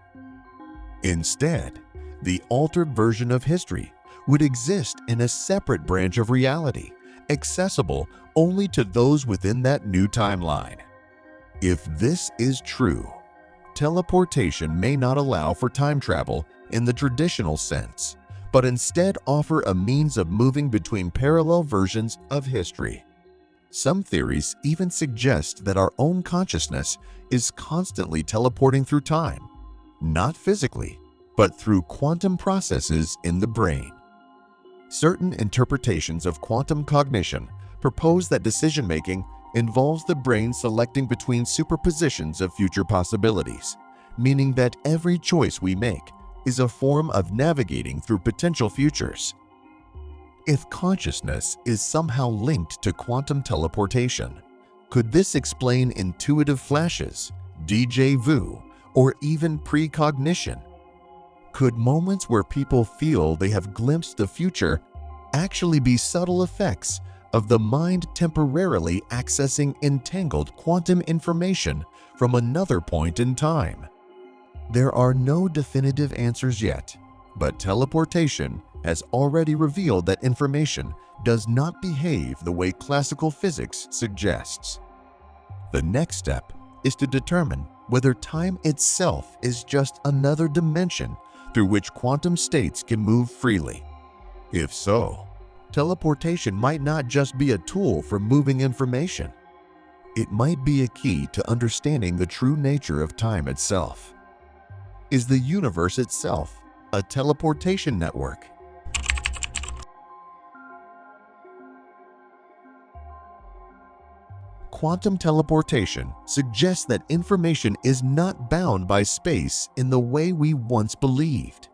Instead, the altered version of history would exist in a separate branch of reality, accessible only to those within that new timeline. If this is true, teleportation may not allow for time travel in the traditional sense, but instead offer a means of moving between parallel versions of history. Some theories even suggest that our own consciousness is constantly teleporting through time, not physically, but through quantum processes in the brain. Certain interpretations of quantum cognition propose that decision-making involves the brain selecting between superpositions of future possibilities, meaning that every choice we make is a form of navigating through potential futures. If consciousness is somehow linked to quantum teleportation, could this explain intuitive flashes, déjà vu, or even precognition? Could moments where people feel they have glimpsed the future actually be subtle effects of the mind temporarily accessing entangled quantum information from another point in time? There are no definitive answers yet, but teleportation has already revealed that information does not behave the way classical physics suggests. The next step is to determine whether time itself is just another dimension through which quantum states can move freely. If so, teleportation might not just be a tool for moving information. It might be a key to understanding the true nature of time itself. Is the universe itself a teleportation network? Quantum teleportation suggests that information is not bound by space in the way we once believed.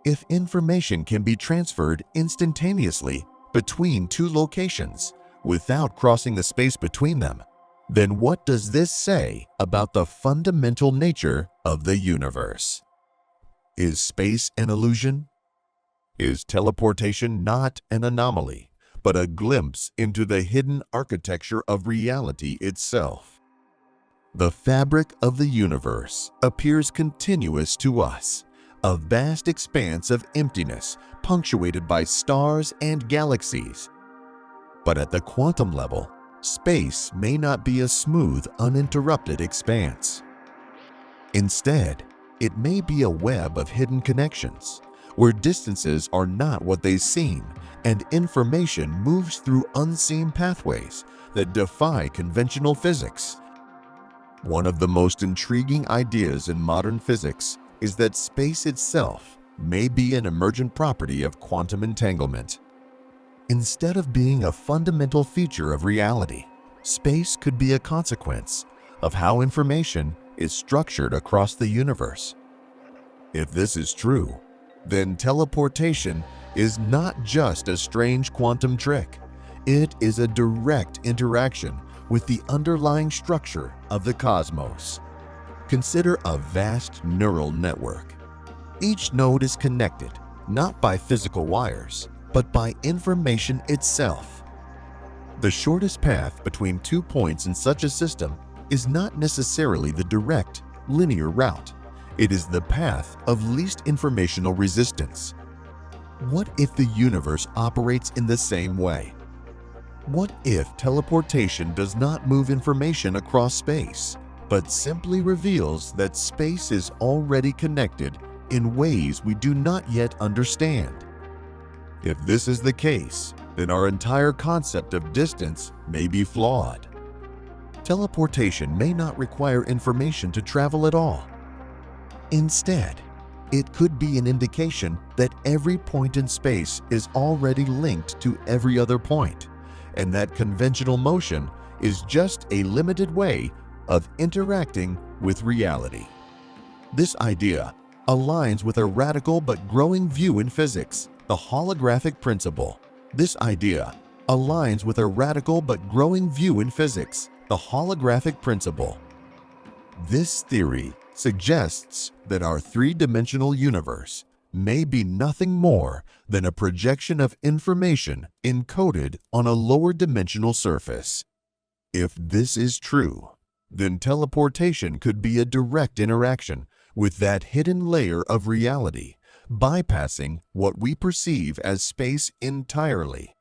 If information can be transferred instantaneously between two locations without crossing the space between them, then what does this say about the fundamental nature of the universe? Is space an illusion? Is teleportation not an anomaly, but a glimpse into the hidden architecture of reality itself? The fabric of the universe appears continuous to us, a vast expanse of emptiness punctuated by stars and galaxies. But at the quantum level, space may not be a smooth, uninterrupted expanse. Instead, it may be a web of hidden connections, where distances are not what they seem and information moves through unseen pathways that defy conventional physics. One of the most intriguing ideas in modern physics is that space itself may be an emergent property of quantum entanglement. Instead of being a fundamental feature of reality, space could be a consequence of how information is structured across the universe. If this is true, then teleportation is not just a strange quantum trick. It is a direct interaction with the underlying structure of the cosmos. Consider a vast neural network. Each node is connected not by physical wires, but by information itself. The shortest path between 2 points in such a system is not necessarily the direct, linear route. It is the path of least informational resistance. What if the universe operates in the same way? What if teleportation does not move information across space, but simply reveals that space is already connected in ways we do not yet understand? If this is the case, then our entire concept of distance may be flawed. Teleportation may not require information to travel at all. Instead, it could be an indication that every point in space is already linked to every other point, and that conventional motion is just a limited way of interacting with reality. This idea aligns with a radical but growing view in physics The holographic principle. This idea aligns with a radical but growing view in physics, the holographic principle. This theory suggests that our three-dimensional universe may be nothing more than a projection of information encoded on a lower dimensional surface. If this is true, then teleportation could be a direct interaction with that hidden layer of reality, bypassing what we perceive as space entirely.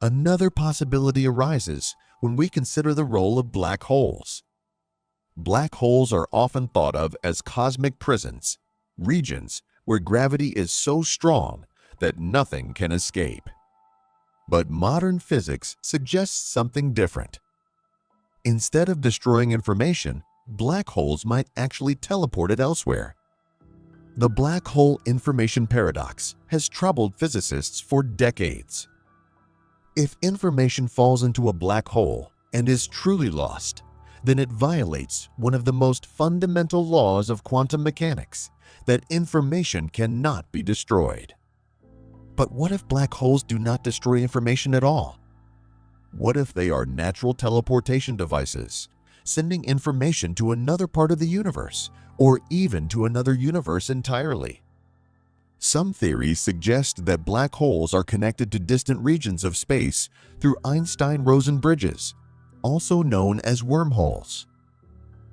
Another possibility arises when we consider the role of black holes. Black holes are often thought of as cosmic prisons, regions where gravity is so strong that nothing can escape. But modern physics suggests something different. Instead of destroying information, black holes might actually teleport it elsewhere. The black hole information paradox has troubled physicists for decades. If information falls into a black hole and is truly lost, then it violates one of the most fundamental laws of quantum mechanics, that information cannot be destroyed. But what if black holes do not destroy information at all? What if they are natural teleportation devices, sending information to another part of the universe, or even to another universe entirely? Some theories suggest that black holes are connected to distant regions of space through Einstein-Rosen bridges, also known as wormholes.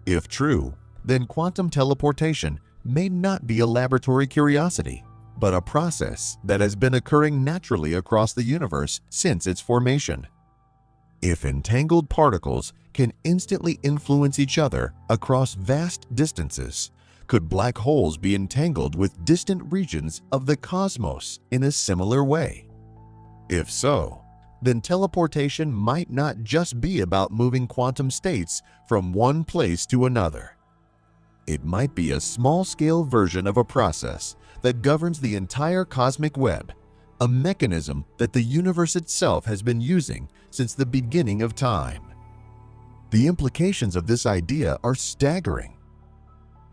If true, then quantum teleportation may not be a laboratory curiosity, but a process that has been occurring naturally across the universe since its formation. If entangled particles can instantly influence each other across vast distances, could black holes be entangled with distant regions of the cosmos in a similar way? If so, then teleportation might not just be about moving quantum states from one place to another. It might be a small-scale version of a process that governs the entire cosmic web, a mechanism that the universe itself has been using since the beginning of time. The implications of this idea are staggering.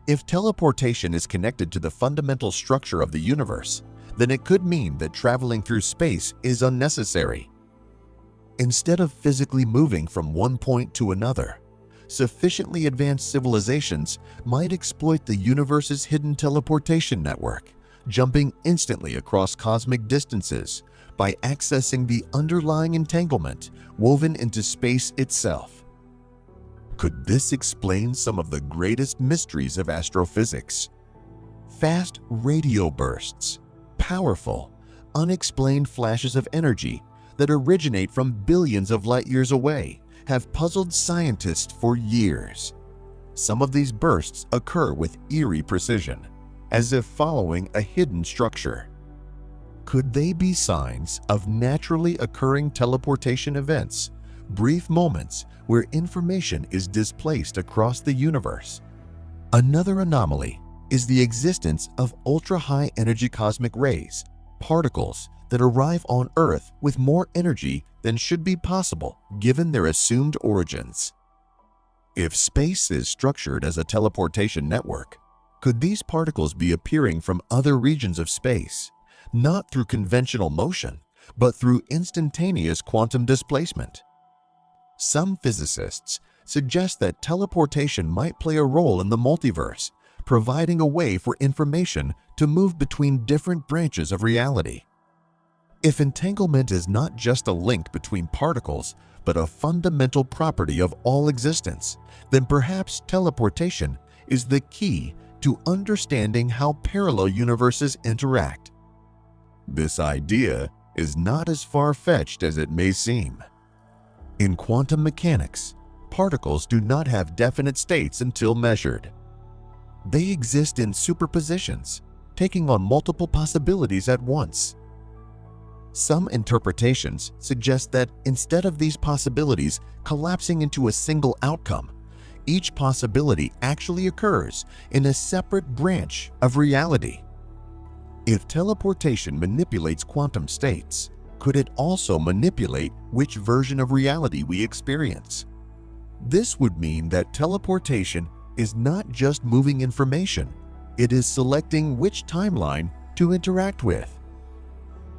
If teleportation is connected to the fundamental structure of the universe, then it could mean that traveling through space is unnecessary. Instead of physically moving from one point to another, sufficiently advanced civilizations might exploit the universe's hidden teleportation network, jumping instantly across cosmic distances by accessing the underlying entanglement woven into space itself. Could this explain some of the greatest mysteries of astrophysics? Fast radio bursts, powerful, unexplained flashes of energy that originate from billions of light years away, have puzzled scientists for years. Some of these bursts occur with eerie precision, as if following a hidden structure. Could they be signs of naturally occurring teleportation events, brief moments where information is displaced across the universe? Another anomaly is the existence of ultra-high energy cosmic rays, particles that arrive on Earth with more energy than should be possible given their assumed origins. If space is structured as a teleportation network, could these particles be appearing from other regions of space, not through conventional motion, but through instantaneous quantum displacement? Some physicists suggest that teleportation might play a role in the multiverse, providing a way for information to move between different branches of reality. If entanglement is not just a link between particles, but a fundamental property of all existence, then perhaps teleportation is the key to understanding how parallel universes interact. This idea is not as far-fetched as it may seem. In quantum mechanics, particles do not have definite states until measured. They exist in superpositions, taking on multiple possibilities at once. Some interpretations suggest that instead of these possibilities collapsing into a single outcome, each possibility actually occurs in a separate branch of reality. If teleportation manipulates quantum states, could it also manipulate which version of reality we experience? This would mean that teleportation is not just moving information, it is selecting which timeline to interact with.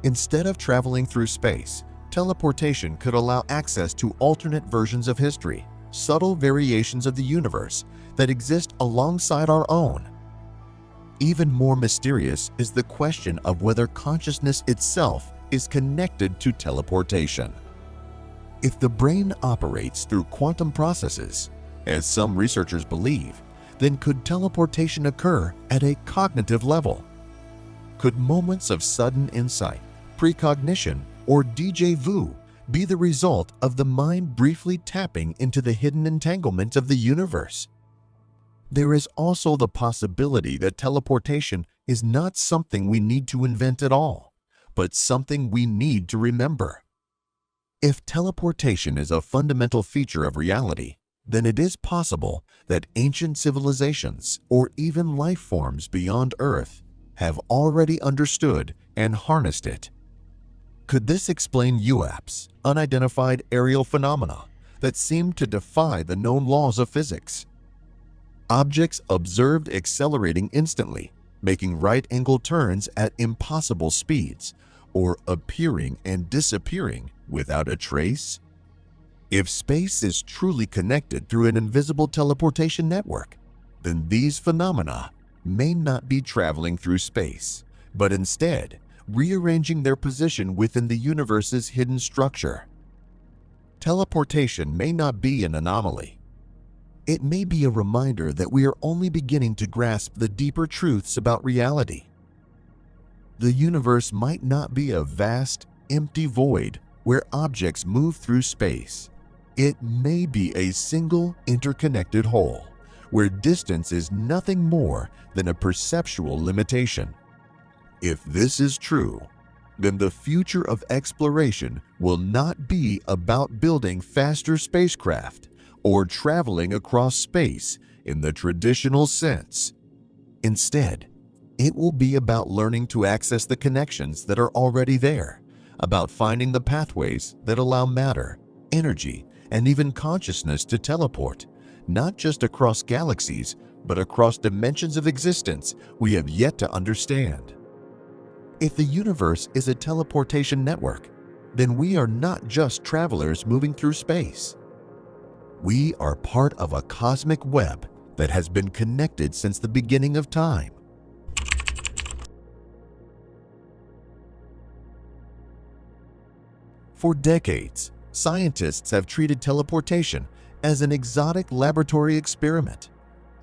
Instead of traveling through space, teleportation could allow access to alternate versions of history, subtle variations of the universe that exist alongside our own. Even more mysterious is the question of whether consciousness itself is connected to teleportation. If the brain operates through quantum processes, as some researchers believe, then could teleportation occur at a cognitive level? Could moments of sudden insight, precognition, or déjà vu be the result of the mind briefly tapping into the hidden entanglement of the universe? There is also the possibility that teleportation is not something we need to invent at all, but something we need to remember. If teleportation is a fundamental feature of reality, then it is possible that ancient civilizations or even life forms beyond Earth have already understood and harnessed it. Could this explain UAPs, unidentified aerial phenomena, that seem to defy the known laws of physics? Objects observed accelerating instantly, making right-angle turns at impossible speeds, or appearing and disappearing without a trace? If space is truly connected through an invisible teleportation network, then these phenomena may not be traveling through space, but instead rearranging their position within the universe's hidden structure. Teleportation may not be an anomaly. It may be a reminder that we are only beginning to grasp the deeper truths about reality. The universe might not be a vast, empty void where objects move through space. It may be a single, interconnected whole, where distance is nothing more than a perceptual limitation. If this is true, then the future of exploration will not be about building faster spacecraft or traveling across space in the traditional sense. Instead, it will be about learning to access the connections that are already there, about finding the pathways that allow matter, energy, and even consciousness to teleport, not just across galaxies, but across dimensions of existence we have yet to understand. If the universe is a teleportation network, then we are not just travelers moving through space. We are part of a cosmic web that has been connected since the beginning of time. For decades, scientists have treated teleportation as an exotic laboratory experiment,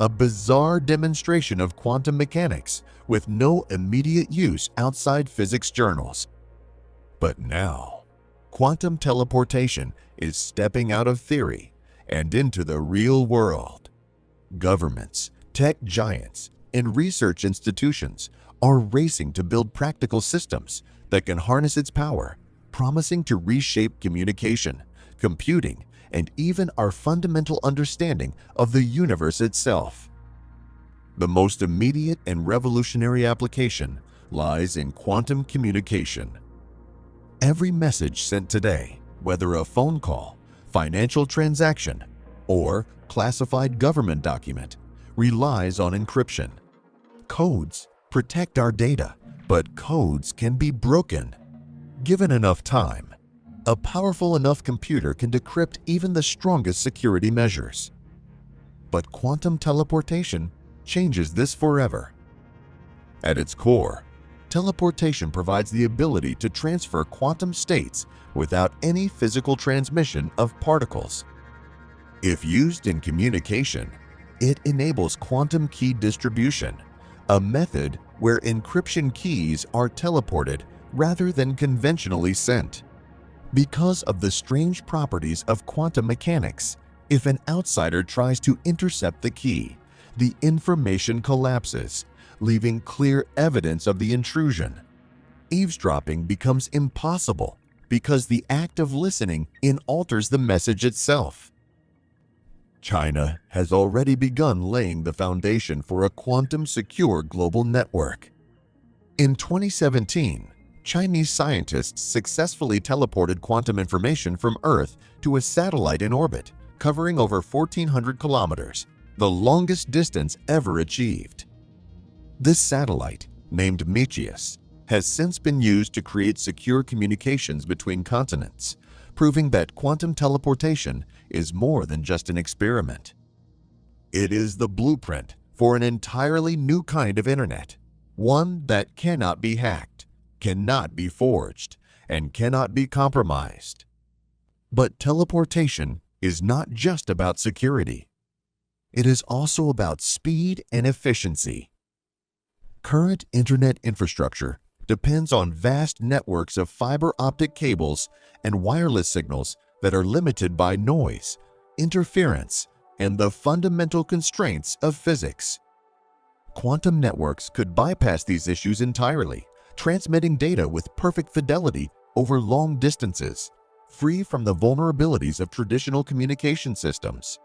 a bizarre demonstration of quantum mechanics with no immediate use outside physics journals. But now, quantum teleportation is stepping out of theory and into the real world. Governments, tech giants, and research institutions are racing to build practical systems that can harness its power, promising to reshape communication, computing, and even our fundamental understanding of the universe itself. The most immediate and revolutionary application lies in quantum communication. Every message sent today, whether a phone call, financial transaction, or classified government document, relies on encryption. Codes protect our data, but codes can be broken. Given enough time, a powerful enough computer can decrypt even the strongest security measures. But quantum teleportation changes this forever. At its core, teleportation provides the ability to transfer quantum states without any physical transmission of particles. If used in communication, it enables quantum key distribution, a method where encryption keys are teleported rather than conventionally sent. Because of the strange properties of quantum mechanics, if an outsider tries to intercept the key, the information collapses, leaving clear evidence of the intrusion. Eavesdropping becomes impossible because the act of listening alters the message itself. China has already begun laying the foundation for a quantum-secure global network. In 2017, Chinese scientists successfully teleported quantum information from Earth to a satellite in orbit, covering over 1,400 kilometers, the longest distance ever achieved. This satellite, named Meteus, has since been used to create secure communications between continents, proving that quantum teleportation is more than just an experiment. It is the blueprint for an entirely new kind of internet, one that cannot be hacked, cannot be forged, and cannot be compromised. But teleportation is not just about security. It is also about speed and efficiency. Current internet infrastructure depends on vast networks of fiber optic cables and wireless signals that are limited by noise, interference, and the fundamental constraints of physics. Quantum networks could bypass these issues entirely, transmitting data with perfect fidelity over long distances, free from the vulnerabilities of traditional communication systems.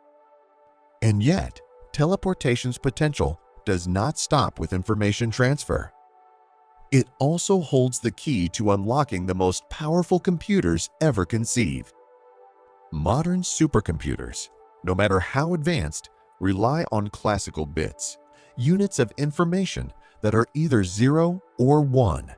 And yet, teleportation's potential does not stop with information transfer. It also holds the key to unlocking the most powerful computers ever conceived. Modern supercomputers, no matter how advanced, rely on classical bits, units of information that are either 0 or 1.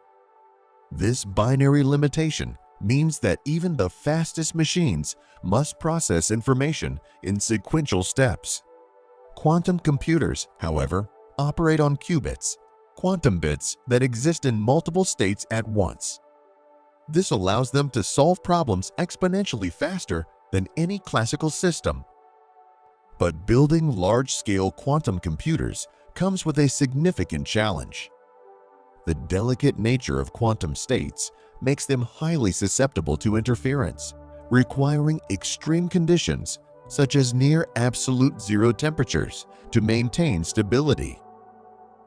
This binary limitation means that even the fastest machines must process information in sequential steps. Quantum computers, however, operate on qubits, quantum bits that exist in multiple states at once. This allows them to solve problems exponentially faster than any classical system. But building large-scale quantum computers comes with a significant challenge. The delicate nature of quantum states makes them highly susceptible to interference, requiring extreme conditions such as near absolute zero temperatures to maintain stability.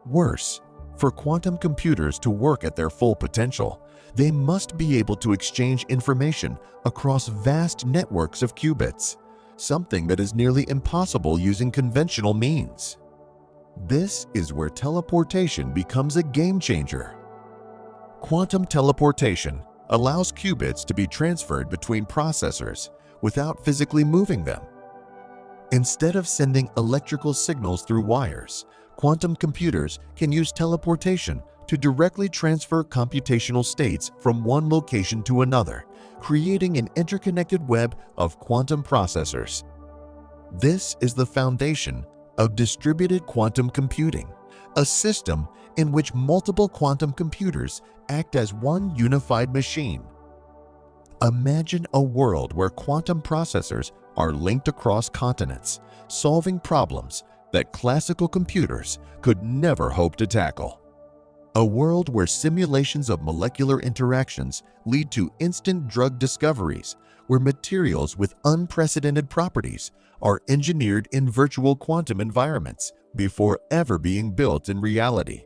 Worse, for quantum computers to work at their full potential, they must be able to exchange information across vast networks of qubits, something that is nearly impossible using conventional means. This is where teleportation becomes a game changer. Quantum teleportation allows qubits to be transferred between processors without physically moving them. Instead of sending electrical signals through wires, quantum computers can use teleportation to directly transfer computational states from one location to another, creating an interconnected web of quantum processors. This is the foundation of distributed quantum computing, a system in which multiple quantum computers act as one unified machine. Imagine a world where quantum processors are linked across continents, solving problems that classical computers could never hope to tackle. A world where simulations of molecular interactions lead to instant drug discoveries, where materials with unprecedented properties are engineered in virtual quantum environments before ever being built in reality.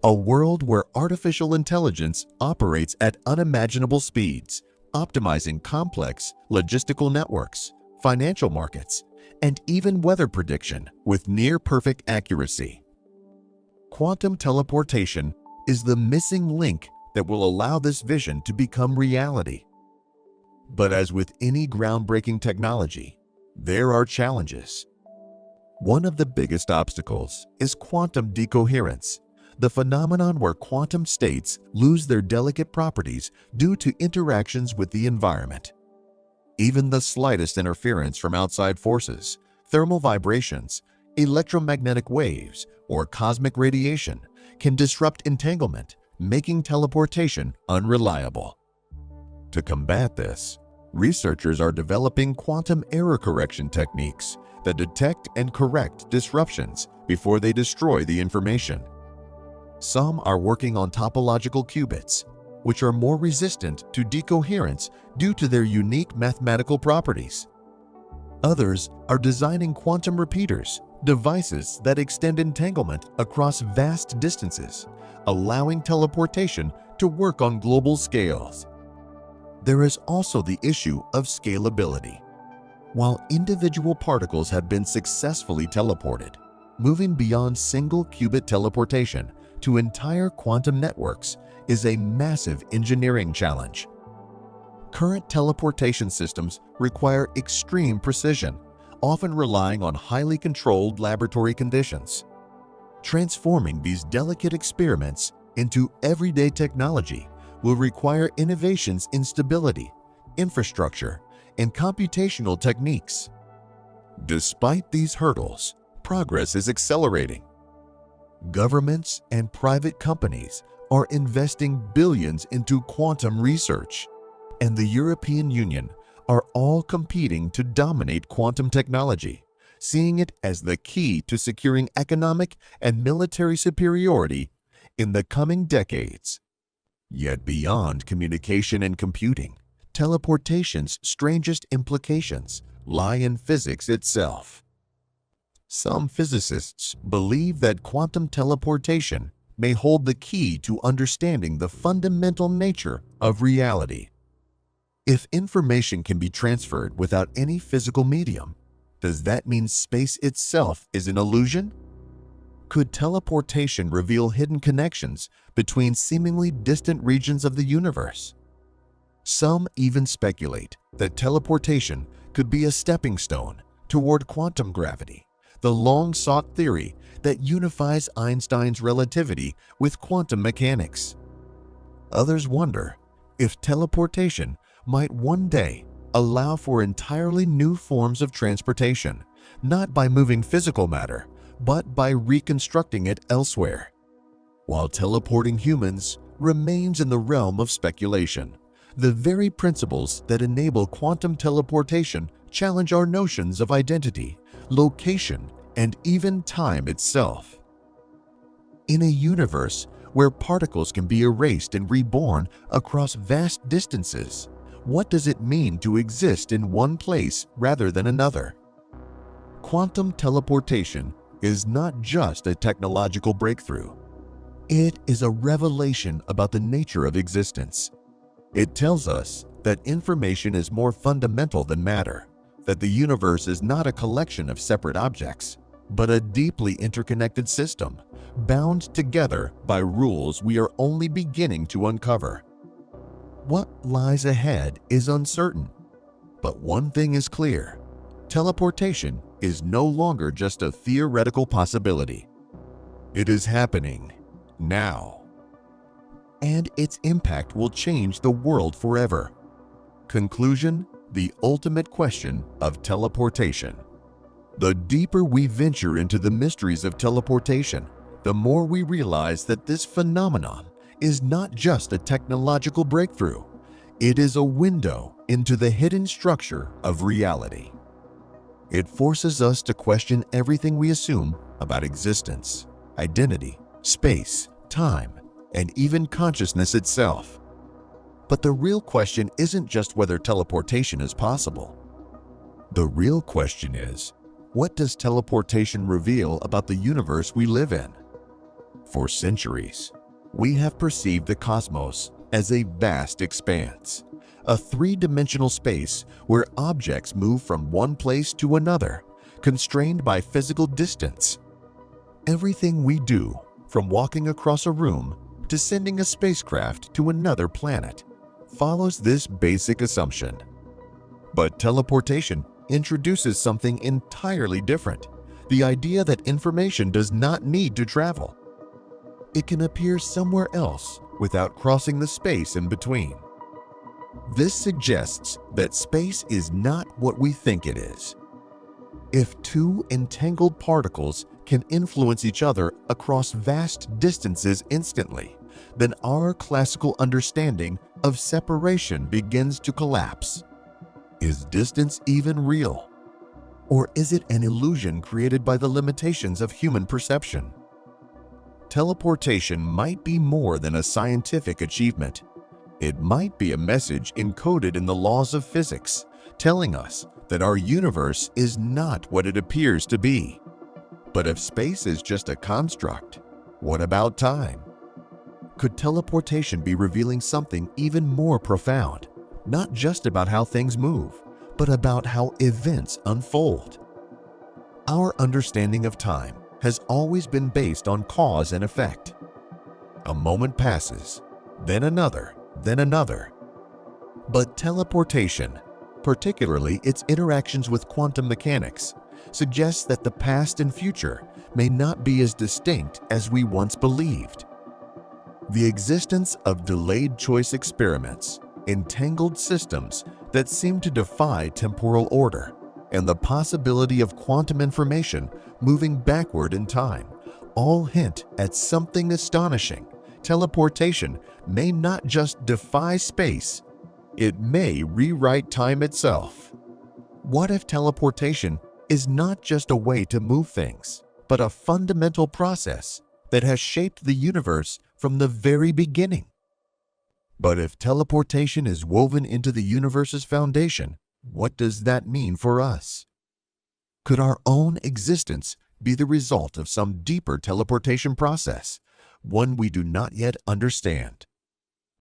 A world where artificial intelligence operates at unimaginable speeds, optimizing complex logistical networks, financial markets, and even weather prediction with near-perfect accuracy. Quantum teleportation is the missing link that will allow this vision to become reality. But as with any groundbreaking technology, there are challenges. One of the biggest obstacles is quantum decoherence, the phenomenon where quantum states lose their delicate properties due to interactions with the environment. Even the slightest interference from outside forces, thermal vibrations, electromagnetic waves, or cosmic radiation can disrupt entanglement, making teleportation unreliable. To combat this, researchers are developing quantum error correction techniques that detect and correct disruptions before they destroy the information. Some are working on topological qubits, which are more resistant to decoherence due to their unique mathematical properties. Others are designing quantum repeaters, devices that extend entanglement across vast distances, allowing teleportation to work on global scales. There is also the issue of scalability. While individual particles have been successfully teleported, moving beyond single qubit teleportation to entire quantum networks is a massive engineering challenge. Current teleportation systems require extreme precision, often relying on highly controlled laboratory conditions. Transforming these delicate experiments into everyday technology will require innovations in stability, infrastructure, and computational techniques. Despite these hurdles, progress is accelerating. Governments and private companies are investing billions into quantum research, and the European Union are all competing to dominate quantum technology, seeing it as the key to securing economic and military superiority in the coming decades. Yet beyond communication and computing, teleportation's strangest implications lie in physics itself. Some physicists believe that quantum teleportation may hold the key to understanding the fundamental nature of reality. If information can be transferred without any physical medium, does that mean space itself is an illusion? Could teleportation reveal hidden connections between seemingly distant regions of the universe? Some even speculate that teleportation could be a stepping stone toward quantum gravity, the long-sought theory that unifies Einstein's relativity with quantum mechanics. Others wonder if teleportation might one day allow for entirely new forms of transportation, not by moving physical matter, but by reconstructing it elsewhere. While teleporting humans remains in the realm of speculation, the very principles that enable quantum teleportation challenge our notions of identity, location, and even time itself. In a universe where particles can be erased and reborn across vast distances, what does it mean to exist in one place rather than another? Quantum teleportation is not just a technological breakthrough. It is a revelation about the nature of existence. It tells us that information is more fundamental than matter, that the universe is not a collection of separate objects, but a deeply interconnected system, bound together by rules we are only beginning to uncover. What lies ahead is uncertain, but one thing is clear: teleportation is no longer just a theoretical possibility. It is happening now, and its impact will change the world forever. Conclusion: the ultimate question of teleportation. The deeper we venture into the mysteries of teleportation, the more we realize that this phenomenon is not just a technological breakthrough. It is a window into the hidden structure of reality. It forces us to question everything we assume about existence, identity, space, time, and even consciousness itself. But the real question isn't just whether teleportation is possible. The real question is, what does teleportation reveal about the universe we live in? For centuries, we have perceived the cosmos as a vast expanse, a three-dimensional space where objects move from one place to another, constrained by physical distance. Everything we do, from walking across a room to sending a spacecraft to another planet, follows this basic assumption. But teleportation introduces something entirely different: the idea that information does not need to travel. It can appear somewhere else without crossing the space in between. This suggests that space is not what we think it is. If two entangled particles can influence each other across vast distances instantly, then our classical understanding of separation begins to collapse. Is distance even real? Or is it an illusion created by the limitations of human perception? Teleportation might be more than a scientific achievement. It might be a message encoded in the laws of physics, telling us that our universe is not what it appears to be. But if space is just a construct, what about time? Could teleportation be revealing something even more profound, not just about how things move, but about how events unfold? Our understanding of time has always been based on cause and effect. A moment passes, then another, then another. But teleportation, particularly its interactions with quantum mechanics, suggests that the past and future may not be as distinct as we once believed. The existence of delayed choice experiments, entangled systems that seem to defy temporal order, and the possibility of quantum information moving backward in time all hint at something astonishing. Teleportation may not just defy space, it may rewrite time itself. What if teleportation is not just a way to move things, but a fundamental process that has shaped the universe from the very beginning? But if teleportation is woven into the universe's foundation, what does that mean for us? Could our own existence be the result of some deeper teleportation process, one we do not yet understand?